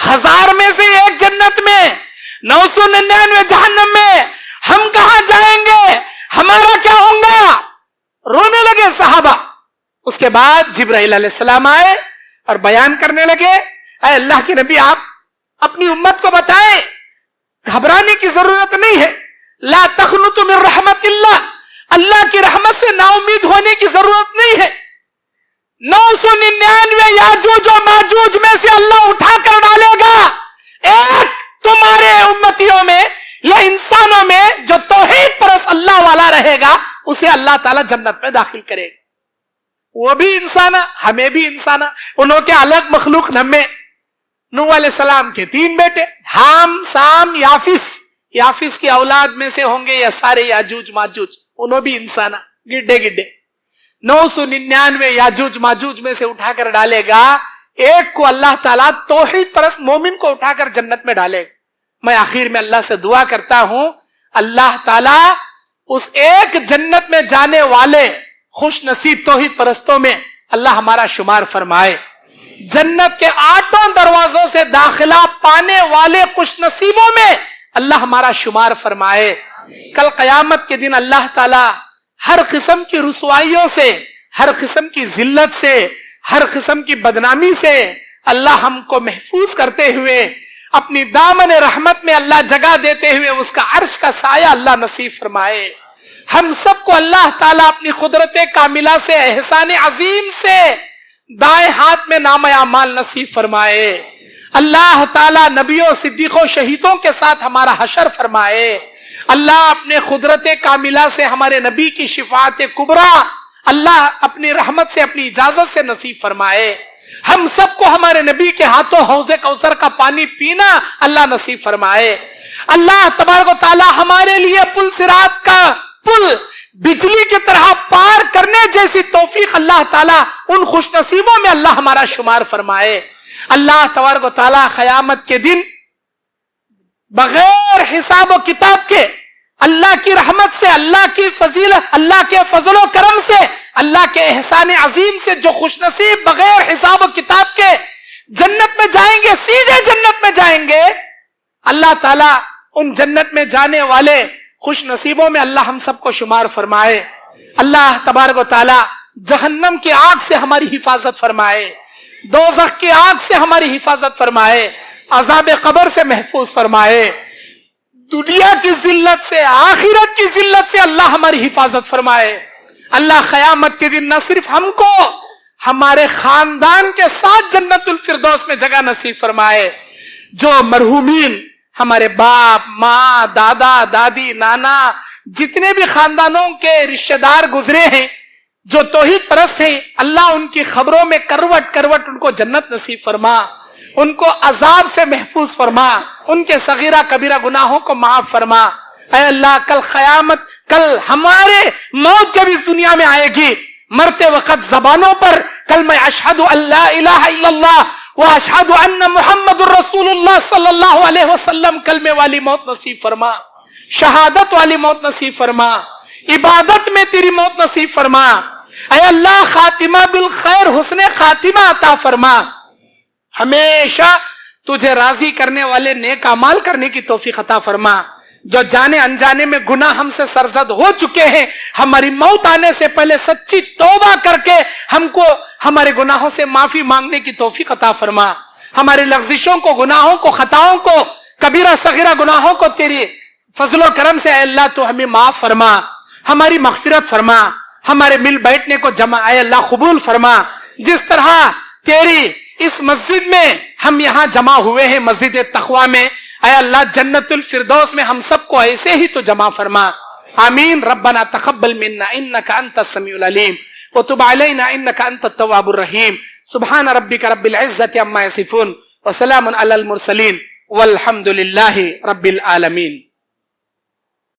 1000 में से एक जन्नत में, 999 जहन्नम में, हम कहां जाएंगे, हमारा क्या होगा। रोने लगे सहाबा। उसके बाद जिब्राइल अलैहिस्सलाम आए और बयान करने लगे, ऐ अल्लाह के नबी, आप अपनी उम्मत को बताएं घबराने की जरूरत नहीं है। ला तखनुतु मिन रहमतिल्लाह, अल्लाह की रहमत से नाउमीद होने की जरूरत नहीं है। 999 याजूज और माजूज में से अल्लाह उठा कर डालेगा, एक तुम्हारे उम्मतियों में या इंसानों में जो तौहीद परस्त अल्लाह वाला रहेगा, उसे अल्लाह ताला जन्नत में दाखिल करेगा। वो भी इंसान, हमें भी इंसान, उन्होंने अलग मखलूक हमें। नूह अलैहिस्सलाम के 3 बेटे, हाम, साम, याफिस। याफिस की औलाद में से होंगे या सारे याजूज माजूज, उन्होंने भी इंसान, गिड्डे गिड्डे। 999 याजूज माजूज में से उठाकर डालेगा, एक को अल्लाह ताला तौहीद परस्त मोमिन को उठाकर जन्नत में डालेगा। मैं आखिर में अल्लाह से दुआ करता हूं, अल्लाह ताला उस एक जन्नत में जाने वाले खुश नसीब तौहीद परस्तों में अल्लाह हमारा शुमार फरमाए। जन्नत के 8 दरवाजों से दाखिला पाने वाले खुश नसीबों में अल्लाह हमारा शुमार फरमाए। कल क़यामत के दिन अल्लाह ताला हर किस्म की रुसवाइयों से, हर किस्म की जिल्लत से, हर किस्म की बदनामी से अल्लाह हमको महफूज करते हुए अपनी दामन रहमत में अल्लाह जगह देते हुए उसका अर्श का साया अल्लाह नसीब फरमाए। हम सबको अल्लाह ताला अपनी कुदरत कामिला से, एहसान अजीम से दाएं हाथ में नाम अमाल नसीब फरमाए। अल्लाह ताला नबियों, सिद्दीकों, शहीदों के साथ हमारा हशर फरमाए। अल्लाह अपने कुदरत कामिला से हमारे नबी की शिफात कुबरा अल्लाह अपनी रहमत से, अपनी इजाजत से नसीब फरमाए। हम सबको हमारे नबी के हाथों हौज़े कौसर का पानी पीना अल्लाह नसीब फरमाए। अल्लाह तबारक व तआला हमारे लिए पुल सिरात का पुल बिजली की तरह पार करने जैसी तौफीक अल्लाह ताला उन खुश नसीबों में अल्लाह हमारा शुमार फरमाए। अल्लाह तबारक व तआला क़यामत के दिन बगैर हिसाब व किताब के अल्लाह की रहमत से, अल्लाह की फजीलत, अल्लाह के फजलो करम से, अल्लाह के एहसान अजीम से जो खुश नसीब बगैर हिसाब व किताब के जन्नत में जाएंगे, सीधे जन्नत में जाएंगे, अल्लाह ताला उन जन्नत में जाने वाले खुश नसीबों में अल्लाह हम सबको शुमार फरमाए। अल्लाह तबारक व तआला जहन्नम की आग से हमारी हिफाजत फरमाए, दोज़ख की आग से हमारी हिफाजत फरमाए, अज़ाब कब्र से महफूज फरमाए, दुनिया की जिल्लत से, आखिरत की जिल्लत से अल्लाह हमारी हिफाजत फरमाए। अल्लाह क़यामत के दिन न सिर्फ हमको, हमारे खानदान के साथ जन्नतुल फिरदौस में जगह नसीब फरमाए। जो मरहूमीन हमारे बाप, माँ, दादा, दादी, नाना, जितने भी खानदानों के रिश्तेदार गुजरे हैं, जो तौहीद परस्त हैं, अल्लाह उनकी खबरों में करवट करवट उनको जन्नत नसीब फरमा, उनको अजाब से महफूज फरमा, उनके सगीरा कबीरा गुनाहों को माफ फरमा। ऐ अल्लाह, कल क़यामत, कल हमारे मौत जब इस दुनिया में आएगी, मरते वक्त जबानों पर कलमा अशहदु अल्ला इलाहा इल्लल्लाह व अशहदु अन्ना मुहम्मदुर रसूलुल्लाह सल्लल्लाहु अलैहि वसल्लम कलमे वाली मौत नसीब फरमा, शहादत वाली मौत नसीब फरमा, इबादत में तेरी मौत नसीब फरमा। ऐ अल्लाह, खातिमा बिल खैर, हुस्ने खातिमा अता फरमा। हमेशा तुझे राजी करने वाले नेक अमाल करने की तौफीक अता फरमा। जो जाने अनजाने में गुनाह हमसे सरजद हो चुके हैं, हमारी मौत आने से पहले सच्ची तौबा करके हमको हमारे गुनाहों से माफी मांगने की तौफीक अता फरमा। हमारी लग़्ज़िशों को, गुनाहों को, खताओं को, कबीरा सगीरा गुनाहों को तेरी फजलो करम से अल्लाह तो हमें माफ फरमा, हमारी मग़फ़िरत फरमा, हमारे मिल बैठने को जमा अल्लाह कबूल फरमा। जिस तरह तेरी इस मस्जिद में हम यहाँ जमा हुए हैं, मस्जिद तक़वा में, ऐ अल्लाह जन्नतुल फिरदौस में हम सबको ऐसे ही तो जमा फरमा। आमीन। रब्बना तक़ब्बल मिन्ना इन्नका अंतस समीउल अलीम व तुब अलैना इन्नका अंतत तव्वाबुर रहीम। सुब्हान रब्बिका रब्बिल इज़्ज़ति अम्मा यसिफून व सलामुन अलल मुरसलीन वल्हम्दुलिल्लाहि रब्बिल आलमीन।